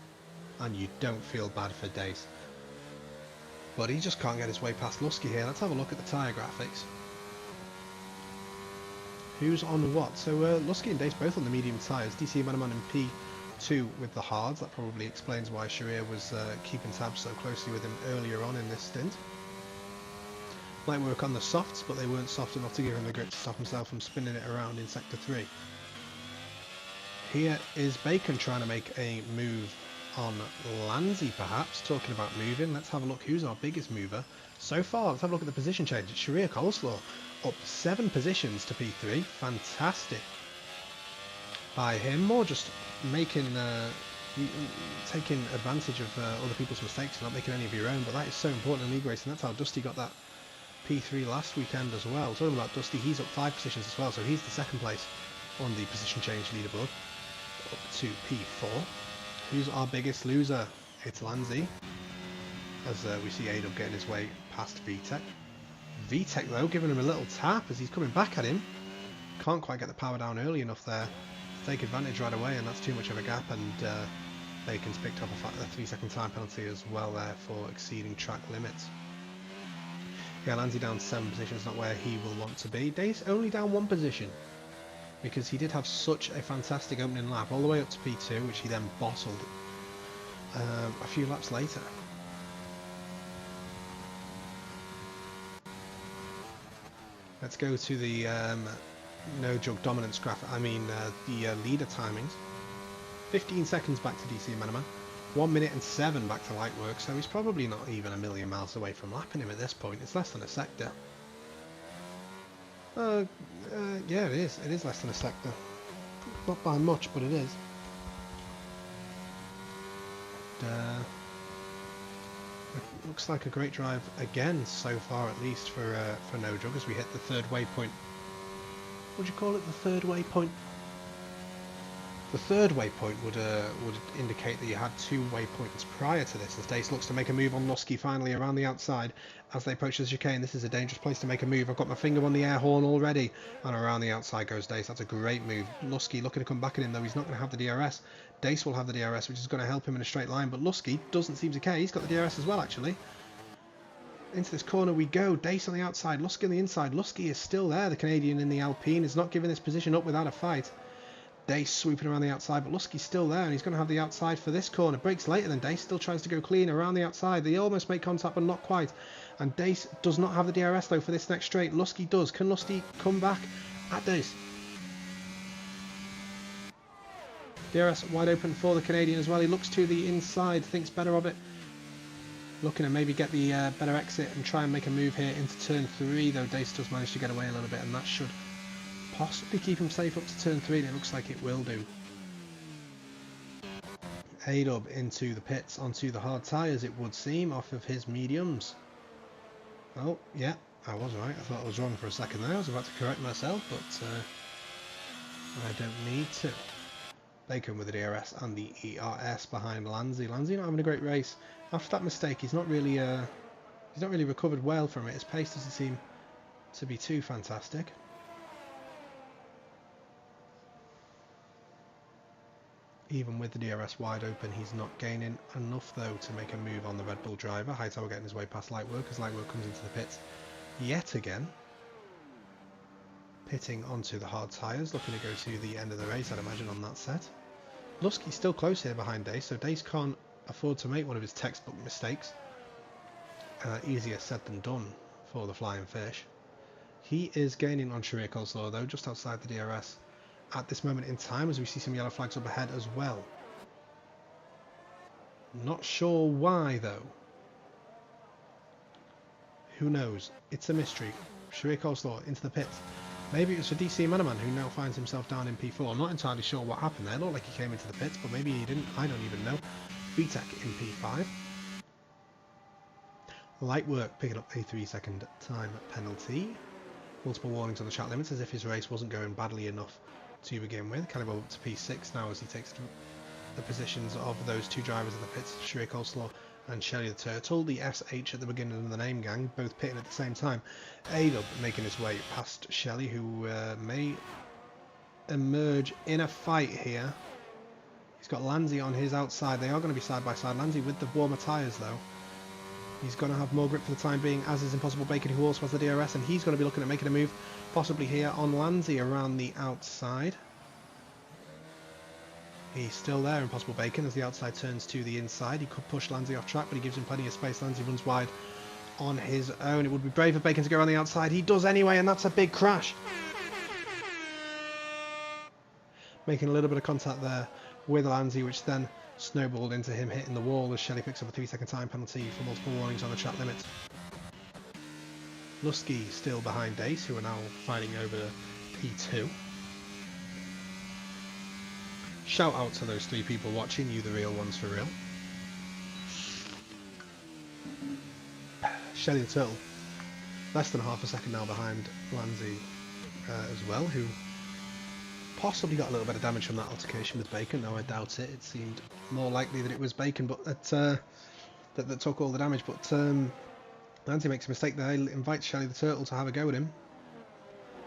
and you don't feel bad for Dace. But he just can't get his way past Lusky here. Let's have a look at the tyre graphics. Who's on what? So Lusky and Dace both on the medium tyres. DC Manaman in P2 with the hards. That probably explains why Sharir was keeping tabs so closely with him earlier on in this stint. Light work on the softs, but they weren't soft enough to give him the grip to stop himself from spinning it around in Sector 3. Here is Bacon trying to make a move on Lanzi, perhaps. Talking about moving, let's have a look who's our biggest mover so far. Let's have a look at the position change. It's Sharir Coleslaw up 7 positions to P3. Fantastic by him. More just making taking advantage of other people's mistakes, not making any of your own, but that is so important in league racing. That's how Dusty got that P3 last weekend as well. Talking about Dusty, he's up 5 positions as well, so he's the second place on the position change leaderboard, up to P4. Who's our biggest loser? It's Lanzi, as we see Adub getting his way past VTech. VTech though giving him a little tap as he's coming back at him. Can't quite get the power down early enough there to take advantage right away, and that's too much of a gap, and Bacon's picked up a 3-second time penalty as well there for exceeding track limits. Yeah, Lanzi down 7 positions, not where he will want to be. Dace only down 1 position, because he did have such a fantastic opening lap all the way up to P2, which he then bottled a few laps later. Let's go to the no jug dominance graph. The leader timings. 15 seconds back to DC Manaman, 1 minute and 7 back to Lightwork, so he's probably not even a million miles away from lapping him at this point. It's less than a sector. Yeah, it is. It is less than a sector. Not by much, but it is. It looks like a great drive again so far, at least for No Jug, as we hit the 3rd waypoint. Would you call it the 3rd waypoint? The 3rd waypoint would indicate that you had 2 waypoints prior to this, as Dace looks to make a move on Lusky finally around the outside as they approach the chicane. This is a dangerous place to make a move. I've got my finger on the air horn already, and around the outside goes Dace. That's a great move. Lusky looking to come back at him, though he's not going to have the DRS. Dace will have the DRS, which is going to help him in a straight line, but Lusky doesn't seem to care. He's got the DRS as well, actually. Into this corner we go. Dace on the outside, Lusky on the inside. Lusky is still there. The Canadian in the Alpine is not giving this position up without a fight. Dace swooping around the outside, but Lusky's still there, and he's going to have the outside for this corner. Breaks later than Dace, still tries to go clean around the outside. They almost make contact, but not quite. And Dace does not have the DRS, though, for this next straight. Lusky does. Can Lusky come back at Dace? DRS wide open for the Canadian as well. He looks to the inside, thinks better of it. Looking to maybe get the better exit and try and make a move here into turn 3, though Dace does manage to get away a little bit, and that should possibly keep him safe up to turn 3, and it looks like it will do. Adub into the pits onto the hard tyres, it would seem, off of his mediums. Oh, yeah, I was right. I thought I was wrong for a second there. I was about to correct myself, but I don't need to. Bacon with the DRS and the ERS behind Lanzi. Lanzi not having a great race. After that mistake, he's not really recovered well from it. His pace doesn't seem to be too fantastic. Even with the DRS wide open, he's not gaining enough, though, to make a move on the Red Bull driver. Hightower getting his way past Lightwork as Lightwork comes into the pits yet again. Pitting onto the hard tyres, looking to go to the end of the race, I'd imagine, on that set. Lusky's still close here behind Dace, so Dace can't afford to make one of his textbook mistakes. Easier said than done for the Flying Fish. He is gaining on Sharir Coleslaw, though, just outside the DRS at this moment in time, as we see some yellow flags up ahead as well. Not sure why, though. Who knows? It's a mystery. Sharir Coleslaw into the pits. Maybe it was for DC Manaman, who now finds himself down in P4. I'm not entirely sure what happened there. It looked like he came into the pits, but maybe he didn't. I don't even know. VTech in P5. Lightwork picking up a 3-second time penalty. Multiple warnings on the track limits, as if his race wasn't going badly enough to begin with. Calibre up to P6 now, as he takes the positions of those 2 drivers in the pits, Sharir Coleslaw and Shelly the Turtle, the SH at the beginning of the name gang, both pitting at the same time. A-Dub making his way past Shelly, who may emerge in a fight here. He's got Lanzi on his outside. They are going to be side by side. Lanzi with the warmer tyres though. He's going to have more grip for the time being, as is Impossible Bacon, who also has the DRS, and he's going to be looking at making a move, possibly here on Lanzi around the outside. He's still there, Impossible Bacon, as the outside turns to the inside. He could push Lanzi off track, but he gives him plenty of space. Lanzi runs wide on his own. It would be brave of Bacon to go around the outside. He does anyway, and that's a big crash. Making a little bit of contact there with Lanzi, which then snowballed into him hitting the wall as Shelly picks up a 3-second time penalty for multiple warnings on the track limit. Lusky still behind Dace, who are now fighting over P2. Shout out to those 3 people watching, you the real ones for real. Shelly the Turtle, less than half a second now behind Lanzi as well, who possibly got a little bit of damage from that altercation with Bacon. No, I doubt it. It seemed more likely that it was Bacon, but that took all the damage. But Lanzi makes a mistake there. He invites Shelly the Turtle to have a go at him.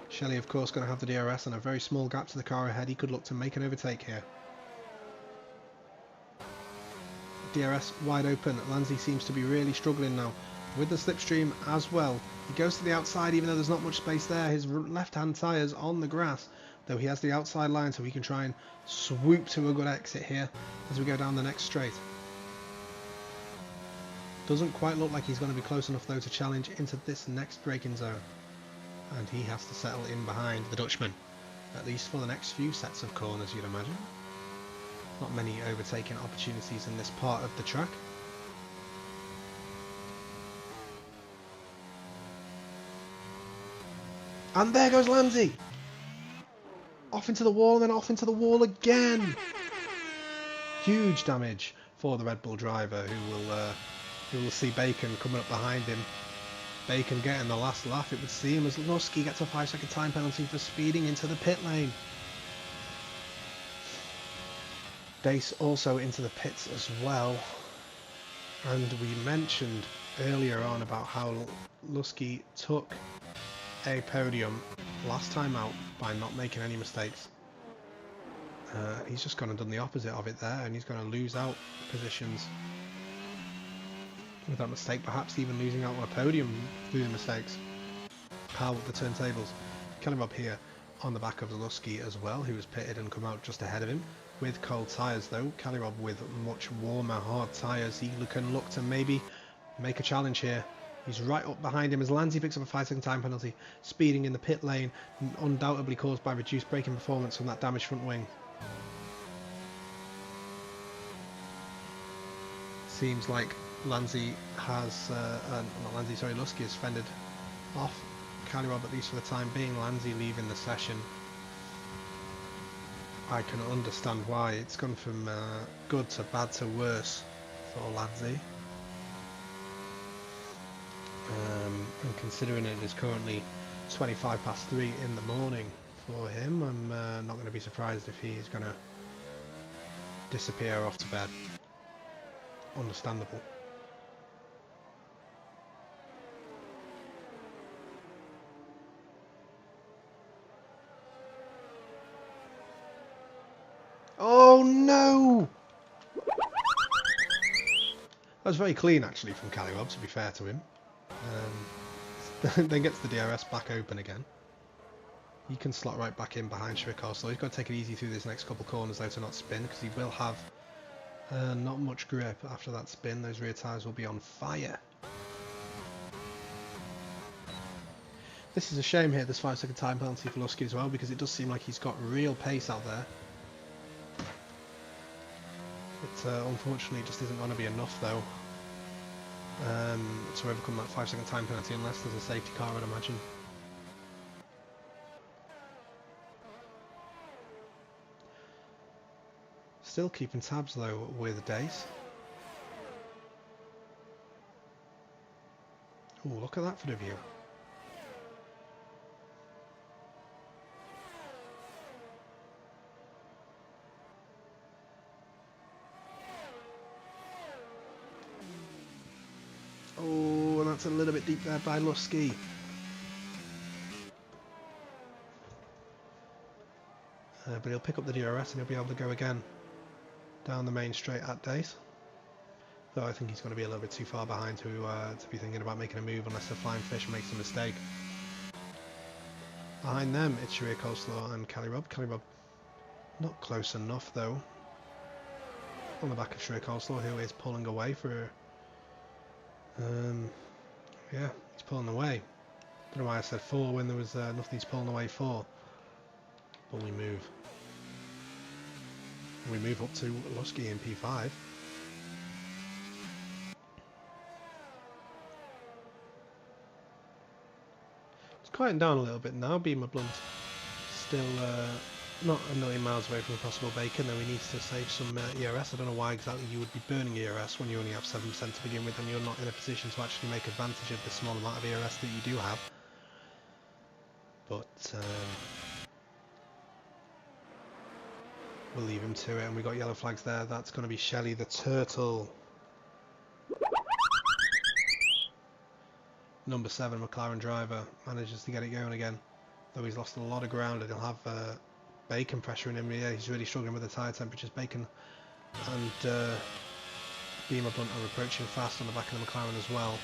Shelly, of course, going to have the DRS and a very small gap to the car ahead. He could look to make an overtake here. DRS wide open. Lanzi seems to be really struggling now with the slipstream as well. He goes to the outside even though there's not much space there. His left-hand tyres on the grass, though he has the outside line, so he can try and swoop to a good exit here as we go down the next straight. Doesn't quite look like he's going to be close enough though to challenge into this next braking zone, and he has to settle in behind the Dutchman, at least for the next few sets of corners, you'd imagine. Not many overtaking opportunities in this part of the track. And there goes Lanzi! Off into the wall and then off into the wall again! Huge damage for the Red Bull driver, who will see Bacon coming up behind him. Bacon getting the last laugh, it would seem, as Lusky gets a 5-second time penalty for speeding into the pit lane. Dace also into the pits as well. And we mentioned earlier on about how Lusky took a podium last time out by not making any mistakes. He's just gone and done the opposite of it there, and he's going to lose out positions with that mistake, perhaps even losing out on a podium through the mistakes. How with the turntables. Kelly here on the back of Lusky as well, who was pitted and come out just ahead of him with cold tyres though. Calirob with much warmer hard tyres. He can look to maybe make a challenge here. He's right up behind him as Lanzi picks up a 5-second time penalty, speeding in the pit lane, undoubtedly caused by reduced braking performance from that damaged front wing. Seems like Lusky has fended off Calirob, at least for the time being. Lanzi leaving the session. I can understand why. It's gone from good to bad to worse for Lanzi. And considering it is currently 3:25 in the morning for him, I'm not going to be surprised if he's going to disappear off to bed. Understandable. Oh no! That was very clean actually from Calirob, to be fair to him. Then gets the DRS back open again. He can slot right back in behind Coleslaw. He's got to take it easy through this next couple corners though to not spin, because he will have not much grip after that spin. Those rear tyres will be on fire. This is a shame here, this 5-second time penalty for Lusky as well, because it does seem like he's got real pace out there. It unfortunately just isn't going to be enough though to overcome that 5-second time penalty, unless there's a safety car, I'd imagine. Still keeping tabs though with Dace. Oh, look at that for the view. That's a little bit deep there by Lusky. But he'll pick up the DRS and he'll be able to go again down the main straight at Dace. Though I think he's going to be a little bit too far behind to be thinking about making a move unless the Flying Fish makes a mistake. Behind them, it's Coleslaw and Calirob. Calirob not close enough though. On the back of Coleslaw, who is pulling away for... yeah, he's pulling away. Don't know why I said 4 when there was nothing he's pulling away for. But we move. We move up to Lusky in P5. It's quieting down a little bit now. Beamer Blunt still not a million miles away from a possible bacon, though he needs to save some ERS. I don't know why exactly you would be burning ERS when you only have 7% to begin with and you're not in a position to actually make advantage of the small amount of ERS that you do have. But we'll leave him to it, and we got yellow flags there. That's going to be Shelley the Turtle. Number 7 McLaren driver manages to get it going again, though he's lost a lot of ground and he'll have Bacon pressure in him. Yeah, he's really struggling with the tyre temperatures. Bacon and Beamer Blunt are approaching fast on the back of the McLaren as well.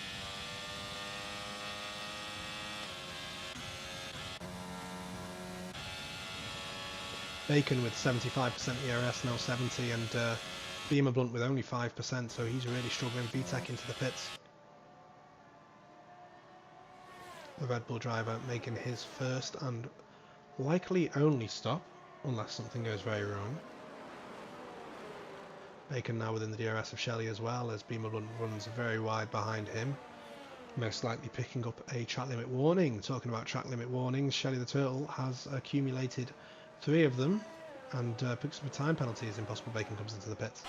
Bacon with 75% ERS, now 70, and Beamer Blunt with only 5%, so he's really struggling. VTEC into the pits. The Red Bull driver making his first and likely only stop, unless something goes very wrong. Bacon now within the DRS of Shelley as well, as Beamer Blunt runs very wide behind him. Most likely picking up a track limit warning. Talking about track limit warnings, Shelley the Turtle has accumulated 3 of them and picks up a time penalty as Impossible Bacon comes into the pits.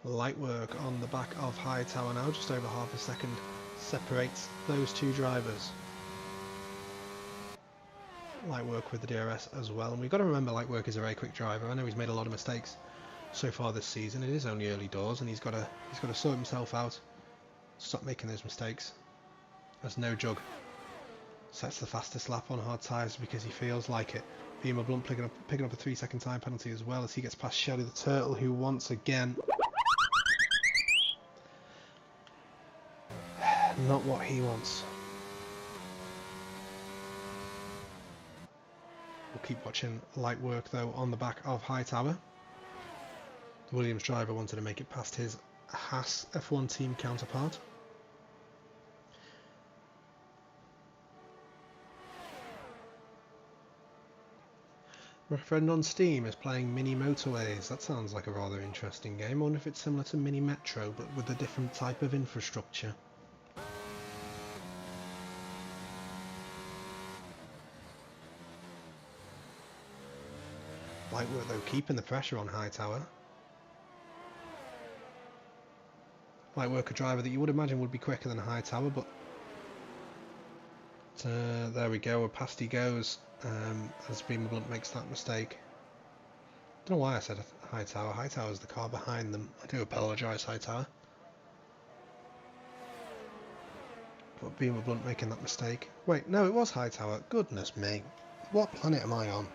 Light work on the back of Hightower now, just over half a second separates those 2 drivers. Light work with the DRS as well, and we've got to remember Light work is a very quick driver. I know he's made a lot of mistakes so far this season. It is only early doors, and he's got to sort himself out, stop making those mistakes. As No Jug sets the fastest lap on hard tyres because he feels like it. Beamer Blunt picking up a 3-second time penalty as well as he gets past Shelley the Turtle, who once again not what he wants. We'll keep watching Light work though on the back of Hightower. The Williams driver wanted to make it past his Haas F1 team counterpart. My friend on Steam is playing Mini Motorways. That sounds like a rather interesting game. I wonder if it's similar to Mini Metro but with a different type of infrastructure. Light work though, keeping the pressure on Hightower. Light work, a driver that you would imagine would be quicker than Hightower, but there we go, past he goes as Beamer Blunt makes that mistake. Don't know why I said Hightower. Hightower's the car behind them. I do apologise, Hightower. But Beamer Blunt making that mistake. Wait, no, it was Hightower. Goodness me. What planet am I on?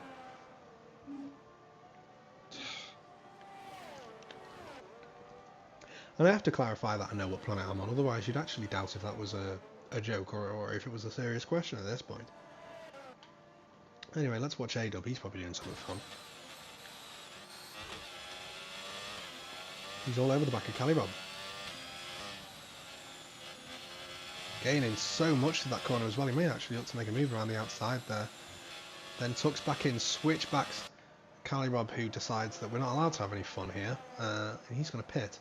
And I have to clarify that I know what planet I'm on, otherwise you'd actually doubt if that was a joke or if it was a serious question at this point. Anyway, let's watch A-Dub. He's probably doing something fun. He's all over the back of Calirob. Gaining so much to that corner as well. He may actually look to make a move around the outside there. Then tucks back in, switchbacks Calirob, who decides that we're not allowed to have any fun here. And he's going to pit.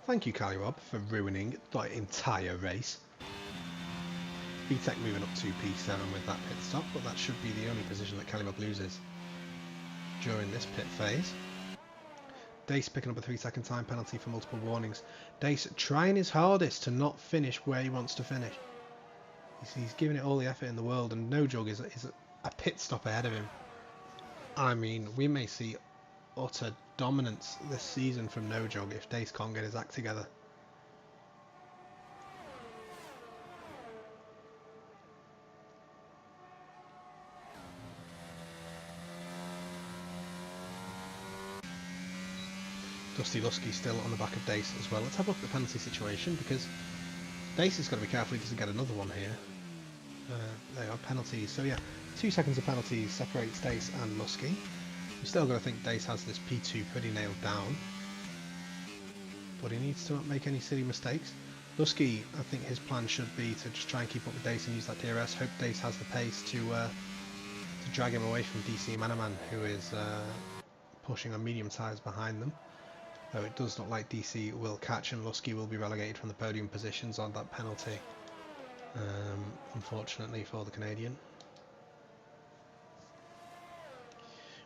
Thank you, Calirob, for ruining the entire race. VTEC moving up to P7 with that pit stop, but that should be the only position that Calirob loses during this pit phase. Dace picking up a 3-second time penalty for multiple warnings. Dace trying his hardest to not finish where he wants to finish. He's giving it all the effort in the world, and No Jug is a pit stop ahead of him. I mean, we may see utter dominance this season from No Jog if Dace can't get his act together. Dusty Lusky still on the back of Dace as well. Let's have a look at the penalty situation, because Dace has got to be careful he doesn't get another one here. There are penalties. So yeah, 2 seconds of penalties separates Dace and Lusky. We've still got to think Dace has this P2 pretty nailed down, but he needs to not make any silly mistakes. Lusky, I think his plan should be to just try and keep up with Dace and use that DRS. Hope Dace has the pace to drag him away from DC Manaman, who is pushing on medium tyres behind them. Though it does look like DC will catch him. Lusky will be relegated from the podium positions on that penalty, unfortunately for the Canadian.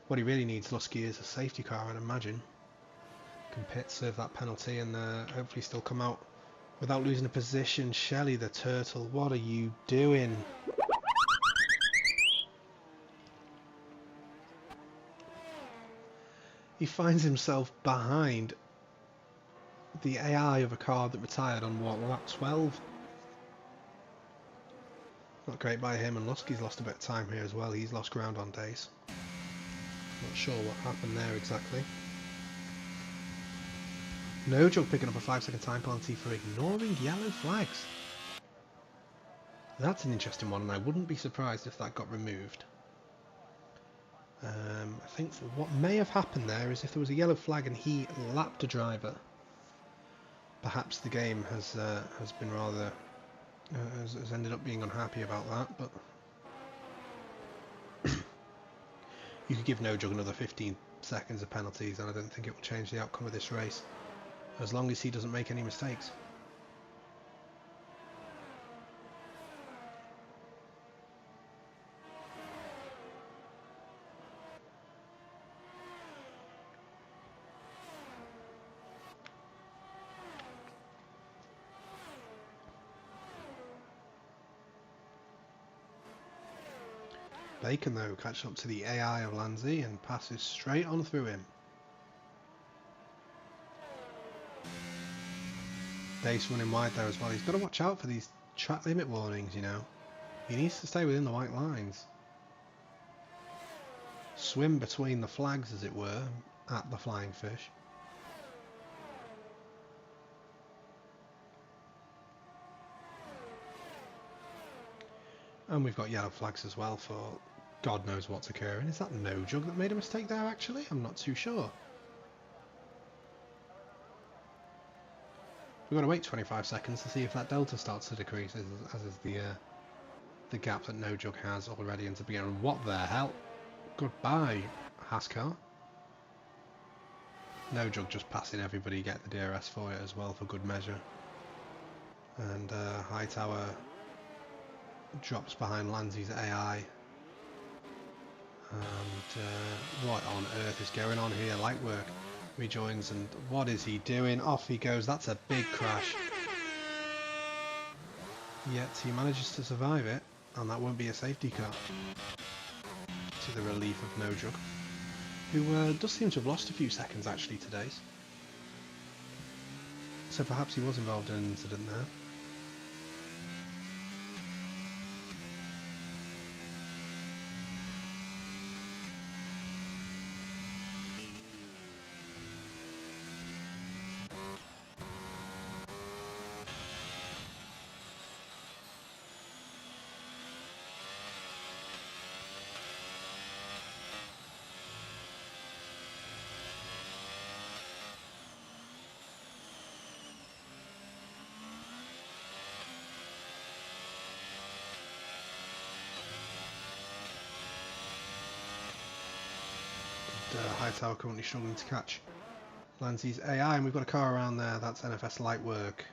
What he really needs, Lusky, is a safety car, I'd imagine. Can pit, serve that penalty, and hopefully still come out without losing a position. Shelley the Turtle, what are you doing? He finds himself behind the AI of a car that retired on what, lap 12? Not great by him, and Lusky's lost a bit of time here as well. He's lost ground on Dace. Not sure what happened there exactly. No Jog picking up a 5-second time penalty for ignoring yellow flags. That's an interesting one, and I wouldn't be surprised if that got removed. I think what may have happened there is if there was a yellow flag and he lapped a driver, perhaps the game has been rather has ended up being unhappy about that. But you could give No Jog another 15 seconds of penalties, and I don't think it will change the outcome of this race, as long as he doesn't make any mistakes. Bacon, though, catches up to the AI of Lanzi and passes straight on through him. Dace running wide there as well. He's got to watch out for these track limit warnings, you know. He needs to stay within the white lines. Swim between the flags, as it were, at the Flying Fish. And we've got yellow flags as well for God knows what's occurring. Is that No Jug that made a mistake there, actually? I'm not too sure. We've got to wait 25 seconds to see if that delta starts to decrease, as is the gap that No Jug has already into the beginning. What the hell? Goodbye, Haskar. No Jug just passing everybody, get the DRS for it as well for good measure. And Hightower drops behind Lanzi's AI. And what on earth is going on here? Light work rejoins, and what is he doing? Off he goes. That's a big crash. Yet he manages to survive it, and that won't be a safety car, to the relief of No Jug, who does seem to have lost a few seconds actually today. So perhaps he was involved in an incident there. Hightower currently struggling to catch Lanzi's AI, and we've got a car around there. That's NFS Light Work,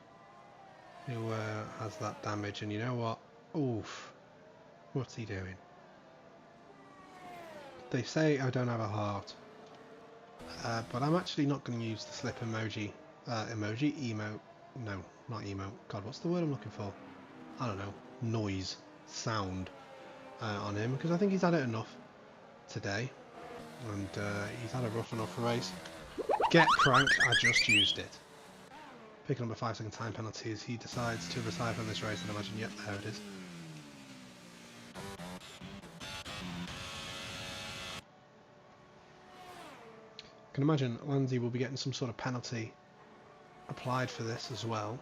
who has that damage. And you know what? Oof. What's he doing? They say I don't have a heart, but I'm actually not going to use the slip emoji. Emote. No, not emote. God, what's the word I'm looking for? I don't know. Noise. Sound on him, because I think he's had it enough today. And he's had a rough enough race. Get pranked, I just used it. Picking up a 5-second time penalty as he decides to retire from this race, and imagine, yep, there it is. I can imagine Lanzi will be getting some sort of penalty applied for this as well.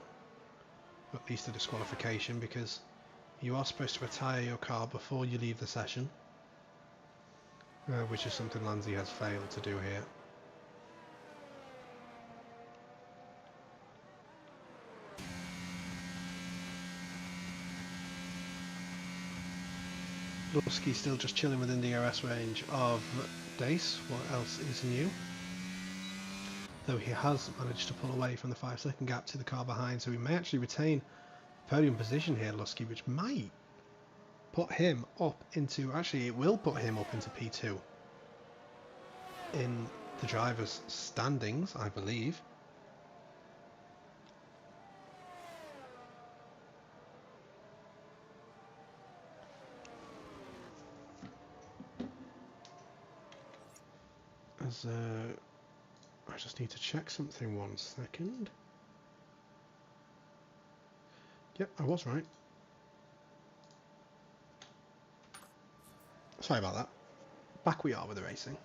Or at least a disqualification, because you are supposed to retire your car before you leave the session. Which is something Lanzi has failed to do here. Lusky still just chilling within the DRS range of Dace. What else is new? Though he has managed to pull away from the 5-second gap to the car behind, so he may actually retain podium position here, Lusky, which might put him up into... Actually, it will put him up into P2 in the drivers' standings, I believe. As I just need to check something 1 second. Yep, I was right. Sorry about that. Back we are with the racing.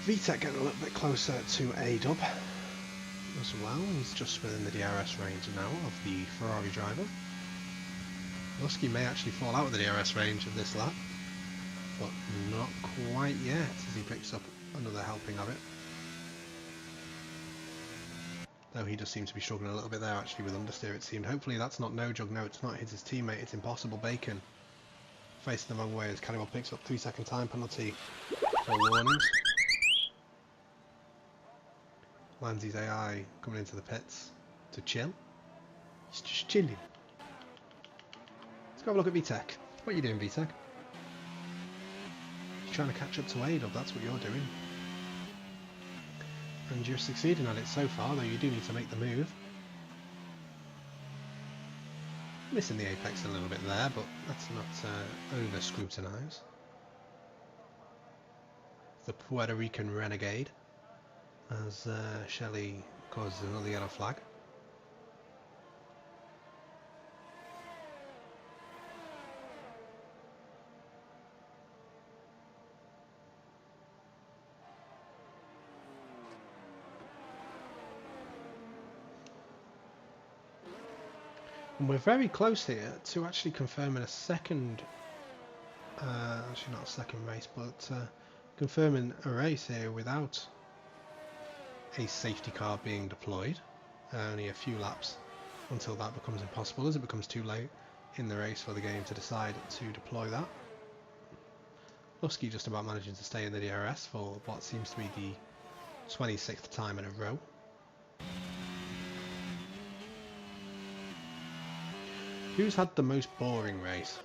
VTEC getting a little bit closer to A-Dub as well. He's just within the DRS range now of the Ferrari driver. Lusky may actually fall out of the DRS range of this lap, but not quite yet as he picks up another helping of it. Though he does seem to be struggling a little bit there actually with understeer, it seemed. Hopefully that's not No Jug, no it's not his teammate, it's Impossible Bacon. Facing the wrong way as Cannibal picks up 3-second time penalty for warnings. Lanzi's AI coming into the pits to chill. He's just chilling. Let's go have a look at VTEC. What are you doing, VTEC? You're trying to catch up to A-Dub, that's what you're doing. And you're succeeding at it so far, though you do need to make the move. Missing the apex a little bit there, but that's not over scrutinise. The Puerto Rican Renegade, as Shelley causes another yellow flag. And we're very close here to actually confirming a second, actually not a second race, but confirming a race here without a safety car being deployed. Only a few laps until that becomes impossible, as it becomes too late in the race for the game to decide to deploy that. Lusky just about managing to stay in the DRS for what seems to be the 26th time in a row. Who's had the most boring race?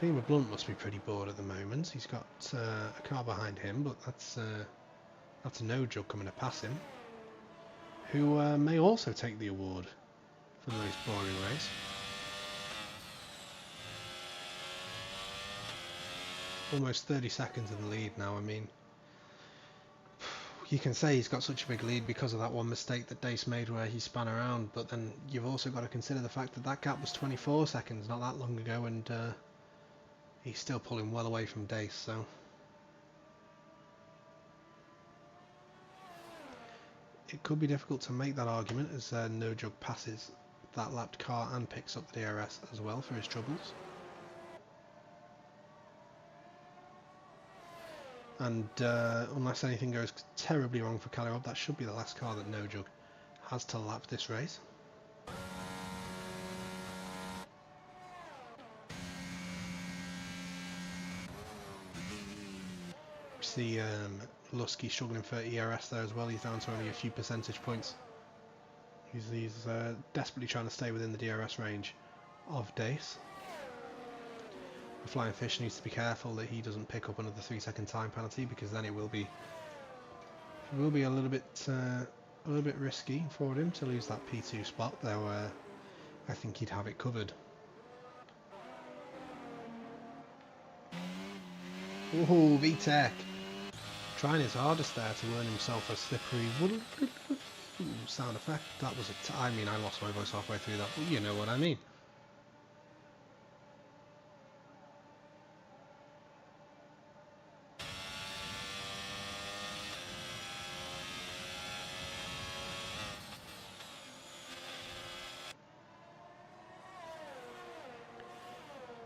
Beamer Blunt must be pretty bored at the moment. He's got a car behind him, but that's a No Jug coming to pass him, who may also take the award for the most boring race. Almost 30 seconds in the lead now. I mean, you can say he's got such a big lead because of that one mistake that Dace made where he span around, but then you've also got to consider the fact that that gap was 24 seconds not that long ago, and he's still pulling well away from Dace, so it could be difficult to make that argument as No Jug passes that lapped car and picks up the DRS as well for his troubles. And unless anything goes terribly wrong for Callirop, that should be the last car that No Jug has to lap this race. We see Lusky struggling for ERS there as well. He's down to only a few percentage points. He's desperately trying to stay within the DRS range of Dace. The Flying Fish needs to be careful that he doesn't pick up another 3-second time penalty, because then it will be a little bit risky for him to lose that P2 spot, though I think he'd have it covered. Oh, VTech trying his hardest there to earn himself a slippery sound effect. That was I mean, I lost my voice halfway through that, but you know what I mean.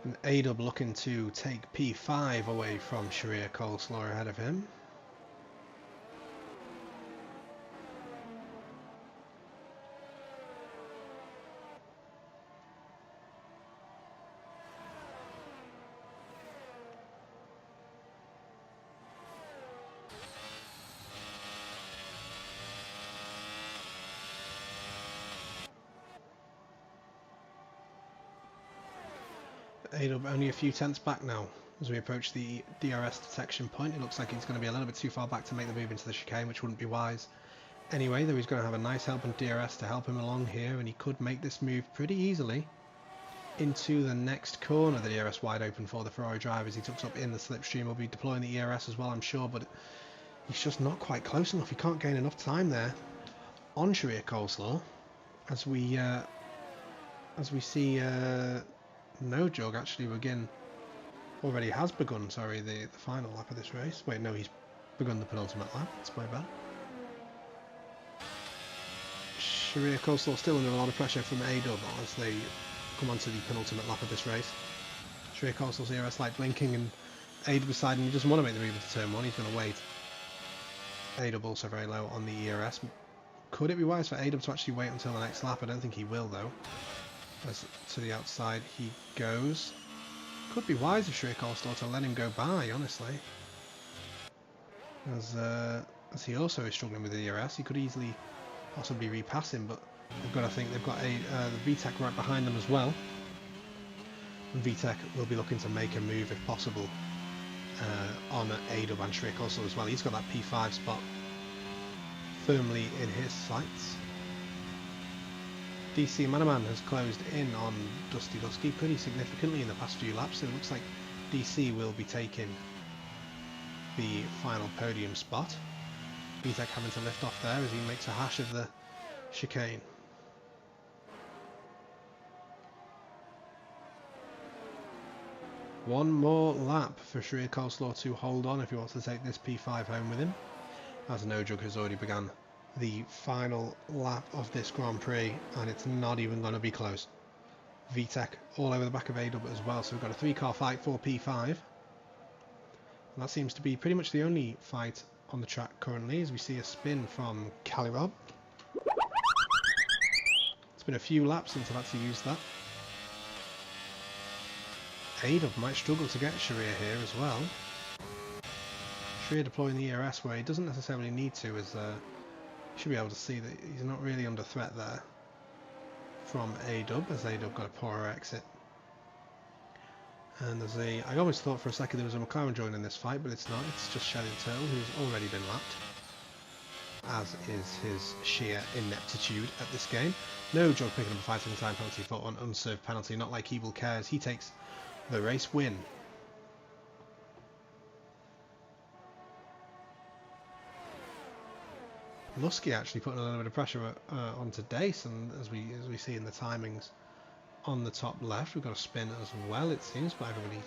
And A-Dub looking to take P5 away from Sharia Coleslaw ahead of him. A-Dub only a few tenths back now as we approach the DRS detection point. It looks like he's going to be a little bit too far back to make the move into the chicane, which wouldn't be wise. Anyway, though, he's going to have a nice help on DRS to help him along here, and he could make this move pretty easily into the next corner. The DRS wide open for the Ferrari drivers. He tucks up in the slipstream. Will be deploying the ERS as well, I'm sure, but he's just not quite close enough. He can't gain enough time there on Sharia Coleslaw as we see No Jug actually already has begun, sorry, the final lap of this race. Wait, no, he's begun the penultimate lap. That's my bad. Sharia Coleslaw still under a lot of pressure from A-Dub as they come onto the penultimate lap of this race. Sharia Coleslaw's ERS light blinking, and A-Dub deciding he doesn't want to make the move into turn 1. He's going to wait. A-Dub also very low on the ERS. Could it be wise for A-Dub to actually wait until the next lap? I don't think he will, though. As to the outside he goes. Could be wise of Sharia Coleslaw to let him go by, honestly. As he also is struggling with the ERS, he could easily possibly repass him, but they've got the VTech right behind them as well. And VTech will be looking to make a move if possible on A-Dub and Sharia Coleslaw as well. He's got that P5 spot firmly in his sights. DC Manaman has closed in on Dusty Dusky pretty significantly in the past few laps, so it looks like DC will be taking the final podium spot. VTech having to lift off there as he makes a hash of the chicane. One more lap for Sharia Coleslaw to hold on if he wants to take this P5 home with him, as No Jug has already begun the final lap of this Grand Prix, and it's not even going to be close. VTech all over the back of A-Dub as well, so we've got a 3-car fight for P5. And that seems to be pretty much the only fight on the track currently, as we see a spin from Calirob. It's been a few laps since I've had to use that. A-Dub might struggle to get Sharia here as well. Sharia deploying the ERS where he doesn't necessarily need to, as should be able to see that he's not really under threat there from A-Dub, as A-Dub got a poorer exit. And I almost thought for a second there was a McLaren joining this fight, but it's not. It's just Shelley Turtle, who's already been lapped, as is his sheer ineptitude at this game. No Jug picking up a 5-second time penalty for an unserved penalty, not like he will care, as he takes the race win. Lusky actually putting a little bit of pressure onto Dace, and as we see in the timings on the top left, we've got a spin as well, it seems, but everybody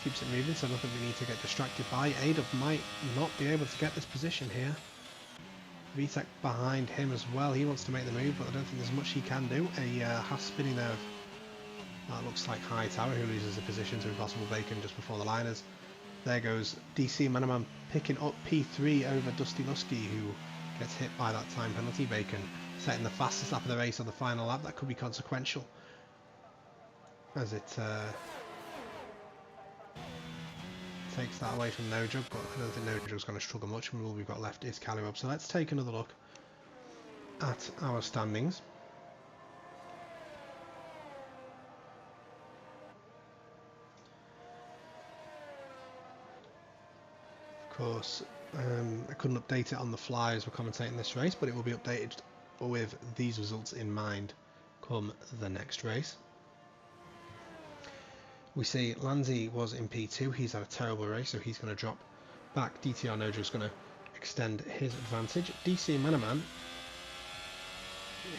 keeps it moving, so nothing we need to get distracted by. A-Dub might not be able to get this position here. VTech behind him as well. He wants to make the move, but I don't think there's much he can do. A Haas spinning there. That looks like Hightower, who loses a position to Impossible Bacon just before the liners. There goes DC Manaman picking up P3 over Dusty Lusky, who gets hit by that time penalty. Bacon setting the fastest lap of the race on the final lap. That could be consequential, as it takes that away from No Jug, but I don't think No Jug's going to struggle much, and all we've got left is Calirob. So let's take another look at our standings. course, I couldn't update it on the fly as we're commentating this race, but it will be updated with these results in mind come the next race. We see Lanzi was in P2. He's had a terrible race, so he's going to drop back. DTR Nojo is going to extend his advantage. DC Manaman,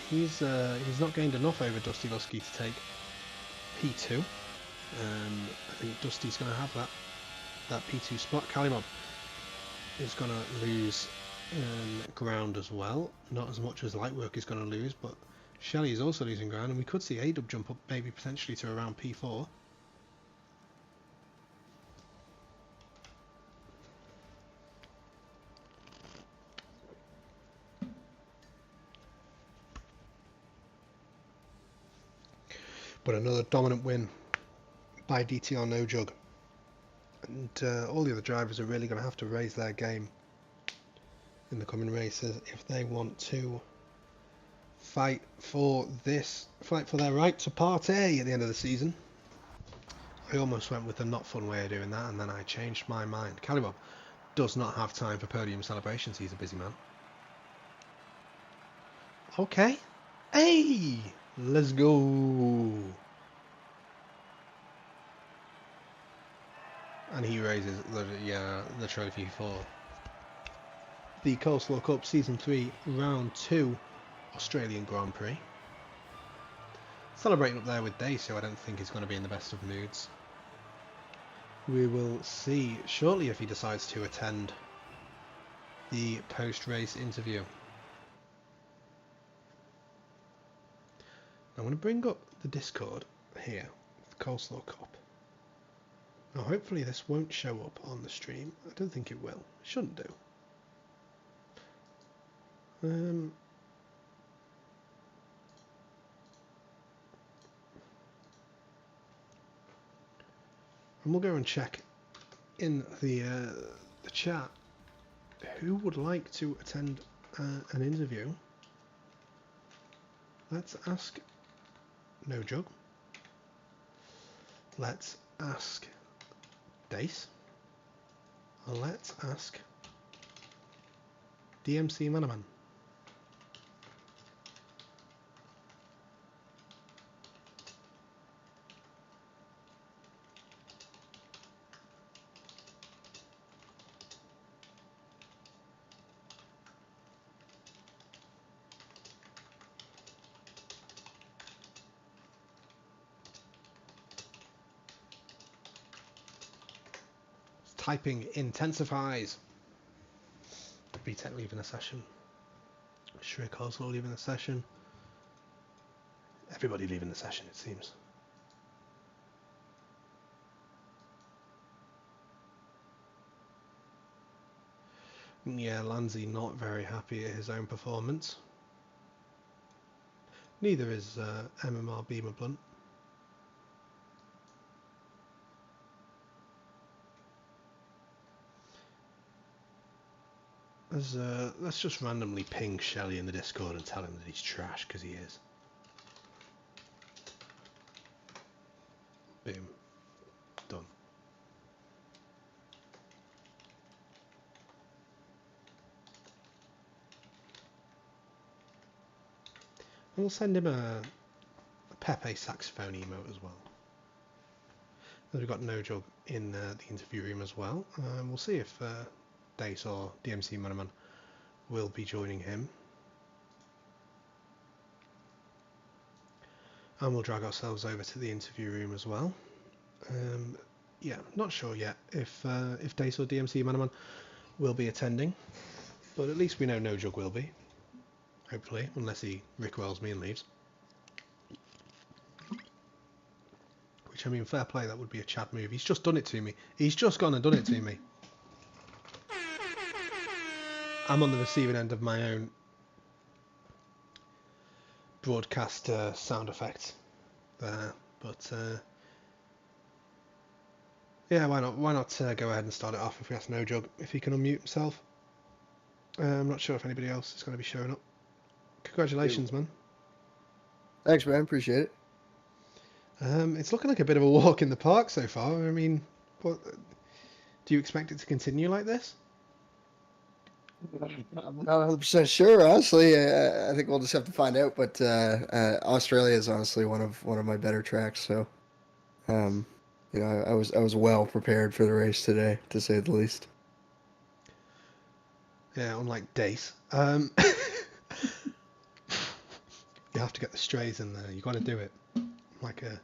he's not gained enough over Dusty Lusky to take P2. I think Dusty's going to have that P2 spot. Kalimob is going to lose ground as well. Not as much as Lightwork is going to lose, but Shelley is also losing ground, and we could see A-Dub jump up maybe potentially to around P4. But another dominant win by DTR No Jug. And all the other drivers are really going to have to raise their game in the coming races if they want to fight for their right to Part A at the end of the season. I almost went with the not fun way of doing that, and then I changed my mind. Calibob does not have time for podium celebrations. He's a busy man. Okay. Hey! Let's go! And he raises the trophy for the Coleslaw Cup Season 3 Round 2 Australian Grand Prix. Celebrating up there with Dace, who I don't think is going to be in the best of moods. We will see shortly if he decides to attend the post-race interview. I'm going to bring up the Discord here, the Coleslaw Cup. Now hopefully this won't show up on the stream. I don't think it will. It shouldn't do. And we'll go and check in the chat who would like to attend an interview. Let's ask No Jug. Let's ask Dace. And let's ask DMC Manaman. Typing intensifies. BTEC leaving the session. Shriek also leaving the session. Everybody leaving the session, it seems. Yeah, Lanzi not very happy at his own performance. Neither is MMR Beamer Blunt. Let's just randomly ping Shelley in the Discord and tell him that he's trash, because he is. Boom. Done. And we'll send him a Pepe saxophone emote as well. And we've got No Jug in the interview room as well. We'll see if Dace or DMC Manaman will be joining him. And we'll drag ourselves over to the interview room as well. Yeah, not sure yet if Dace or DMC Manaman will be attending, but at least we know No Jug will be. Hopefully, unless he rickrolls me and leaves. Which, I mean, fair play, that would be a Chad move. He's just done it to me. He's just gone and done it to me. I'm on the receiving end of my own broadcast sound effect there, but yeah, why not go ahead and start it off if we ask No Jug if he can unmute himself. I'm not sure if anybody else is going to be showing up. Congratulations, man. Thanks, man. Appreciate it. It's looking like a bit of a walk in the park so far. I mean, what, do you expect it to continue like this? I'm not 100% sure, honestly. I think we'll just have to find out. But Australia is honestly one of my better tracks. So, um, I was well prepared for the race today, to say the least. Yeah, unlike Dace. You have to get the strays in there. You got to do it like a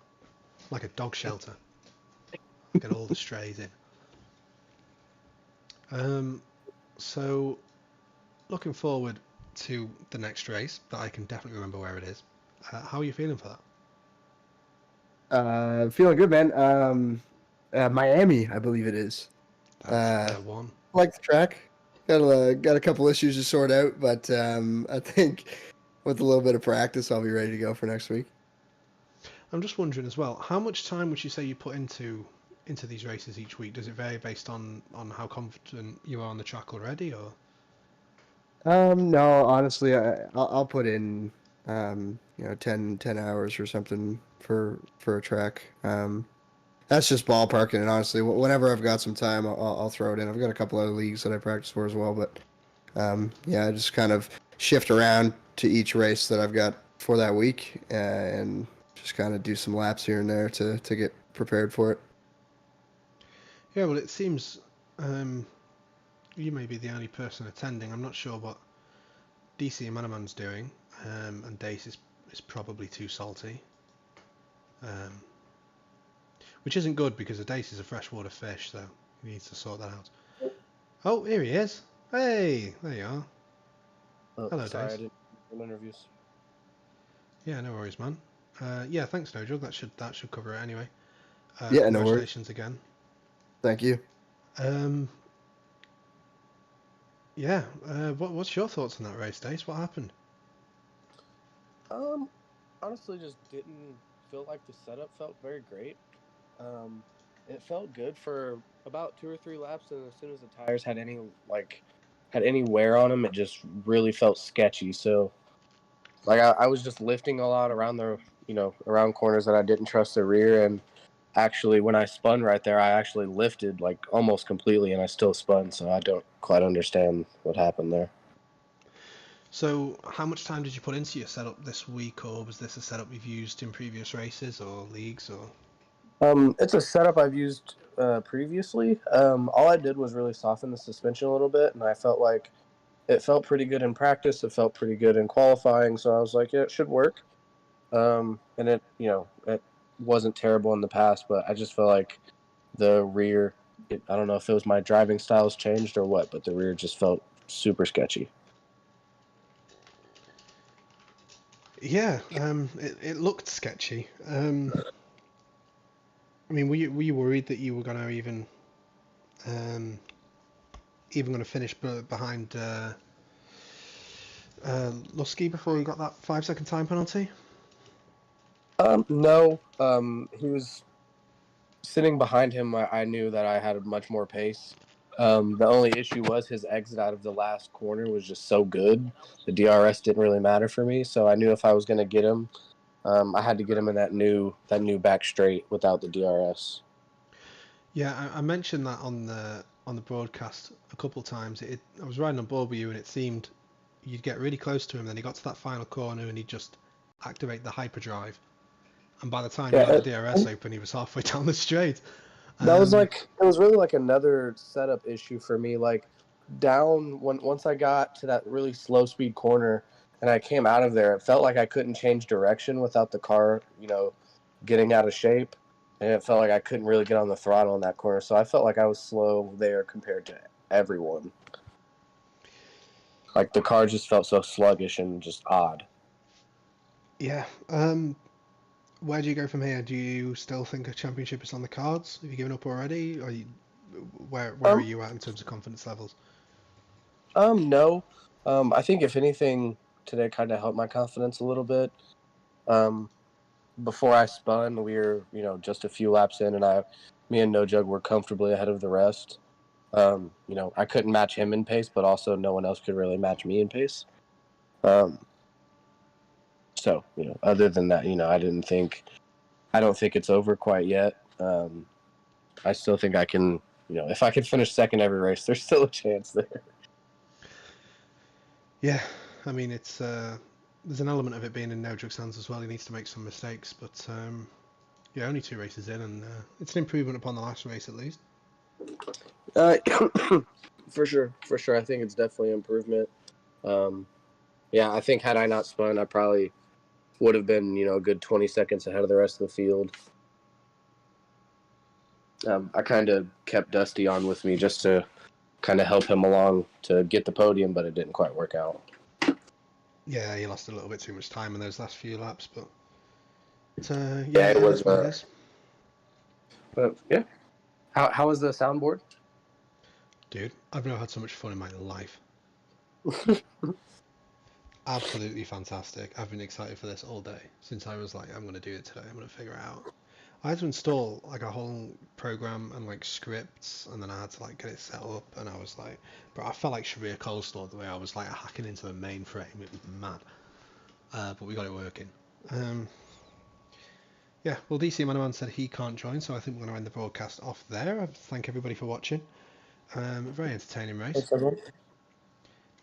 dog shelter. Get all the strays in. So looking forward to the next race that I can definitely remember where it is. How are you feeling for that? Feeling good, man. Miami, I believe it is. That's the one. Like the track. Got a couple issues to sort out, but I think with a little bit of practice, I'll be ready to go for next week. I'm just wondering as well, how much time would you say you put into these races each week? Does it vary based on how confident you are on the track already, or? No, honestly, I'll put in 10 hours or something for a track. That's just ballparking, and honestly, whenever I've got some time, I'll throw it in. I've got a couple other leagues that I practice for as well, but yeah, I just kind of shift around to each race that I've got for that week, and just kind of do some laps here and there to get prepared for it. Yeah, well, it seems you may be the only person attending. I'm not sure what DC and Manaman's doing, and Dace is probably too salty, um, which isn't good because a Dace is a freshwater fish, so he needs to sort that out. Oh, here he is. Hey, there you are. Oh, Hello, sorry, Dace. I didn't do interviews. Yeah, no worries, man. Yeah, thanks, Nojug. That should cover it anyway. Yeah, no worries. Congratulations again. Thank you. Yeah. What's your thoughts on that race, Dace? What happened? Honestly, just didn't feel like the setup felt very great. Um, it felt good for about 2 or 3 laps, and as soon as the tires had any wear on them, it just really felt sketchy. So, like, I was just lifting a lot around around corners that I didn't trust the rear, and actually, when I spun right there, I actually lifted like almost completely, and I still spun. So I don't quite understand what happened there. So, how much time did you put into your setup this week, or was this a setup you've used in previous races or leagues, or? It's a setup I've used previously. All I did was really soften the suspension a little bit, and I felt like it felt pretty good in practice. It felt pretty good in qualifying, so I was like, yeah, it should work. And it wasn't terrible in the past, but I just felt like the rear. I don't know if it was my driving styles changed or what, but the rear just felt super sketchy. Yeah, it looked sketchy. I mean, were you worried that you were gonna um, even gonna finish behind Lusky before he got that 5 second time penalty? No. He was sitting behind him. I knew that I had much more pace. The only issue was his exit out of the last corner was just so good. The DRS didn't really matter for me, so I knew if I was going to get him, I had to get him in that new back straight without the DRS. Yeah, I mentioned that on the broadcast a couple of times. I was riding on board with you, and it seemed you'd get really close to him, then he got to that final corner, and he'd just activate the hyperdrive. And by the time he Yeah, got the DRS open, he was halfway down the straight. that was it was really like another setup issue for me. Like once I got to that really slow speed corner and I came out of there, it felt like I couldn't change direction without the car, getting out of shape. And it felt like I couldn't really get on the throttle in that corner. So I felt like I was slow there compared to everyone. Like the car just felt so sluggish and just odd. Yeah. Where do you go from here? Do you still think a championship is on the cards? Have you given up already? Or where are Um, you at in terms of confidence levels? no. I think if anything, today kind of helped my confidence a little bit. Um, Before I spun, we were, just a few laps in, and me and No Jug were comfortably ahead of the rest. I couldn't match him in pace, but also no one else could really match me in pace. Um, so, other than that, I don't think it's over quite yet. I still think I can, if I can finish second every race, there's still a chance there. Yeah, I mean it's there's an element of it being in No Drugs hands as well. He needs to make some mistakes, but yeah, only 2 races in, and it's an improvement upon the last race at least. Uh, for sure. I think it's definitely an improvement. Yeah, I think had I not spun, I probably would have been, a good 20 seconds ahead of the rest of the field. I kind of kept Dusty on with me just to kind of help him along to get the podium, but it didn't quite work out. Yeah, he lost a little bit too much time in those last few laps, but Yeah, it was. that's what it is. But yeah, how was the soundboard? Dude, I've never had so much fun in my life. Absolutely fantastic. I've been excited for this all day since I was like, I'm gonna do it today. I'm gonna figure it out. I had to install like a whole program and like scripts, and then I had to like get it set up, and I was like, bro, I felt like Sharia Coleslaw the way I was like hacking into the mainframe. It was mad. But we got it working. Yeah, well, DC Manaman said he can't join, so I think we're going to end the broadcast off there. I thank everybody for watching. Very entertaining race. Thanks, everyone.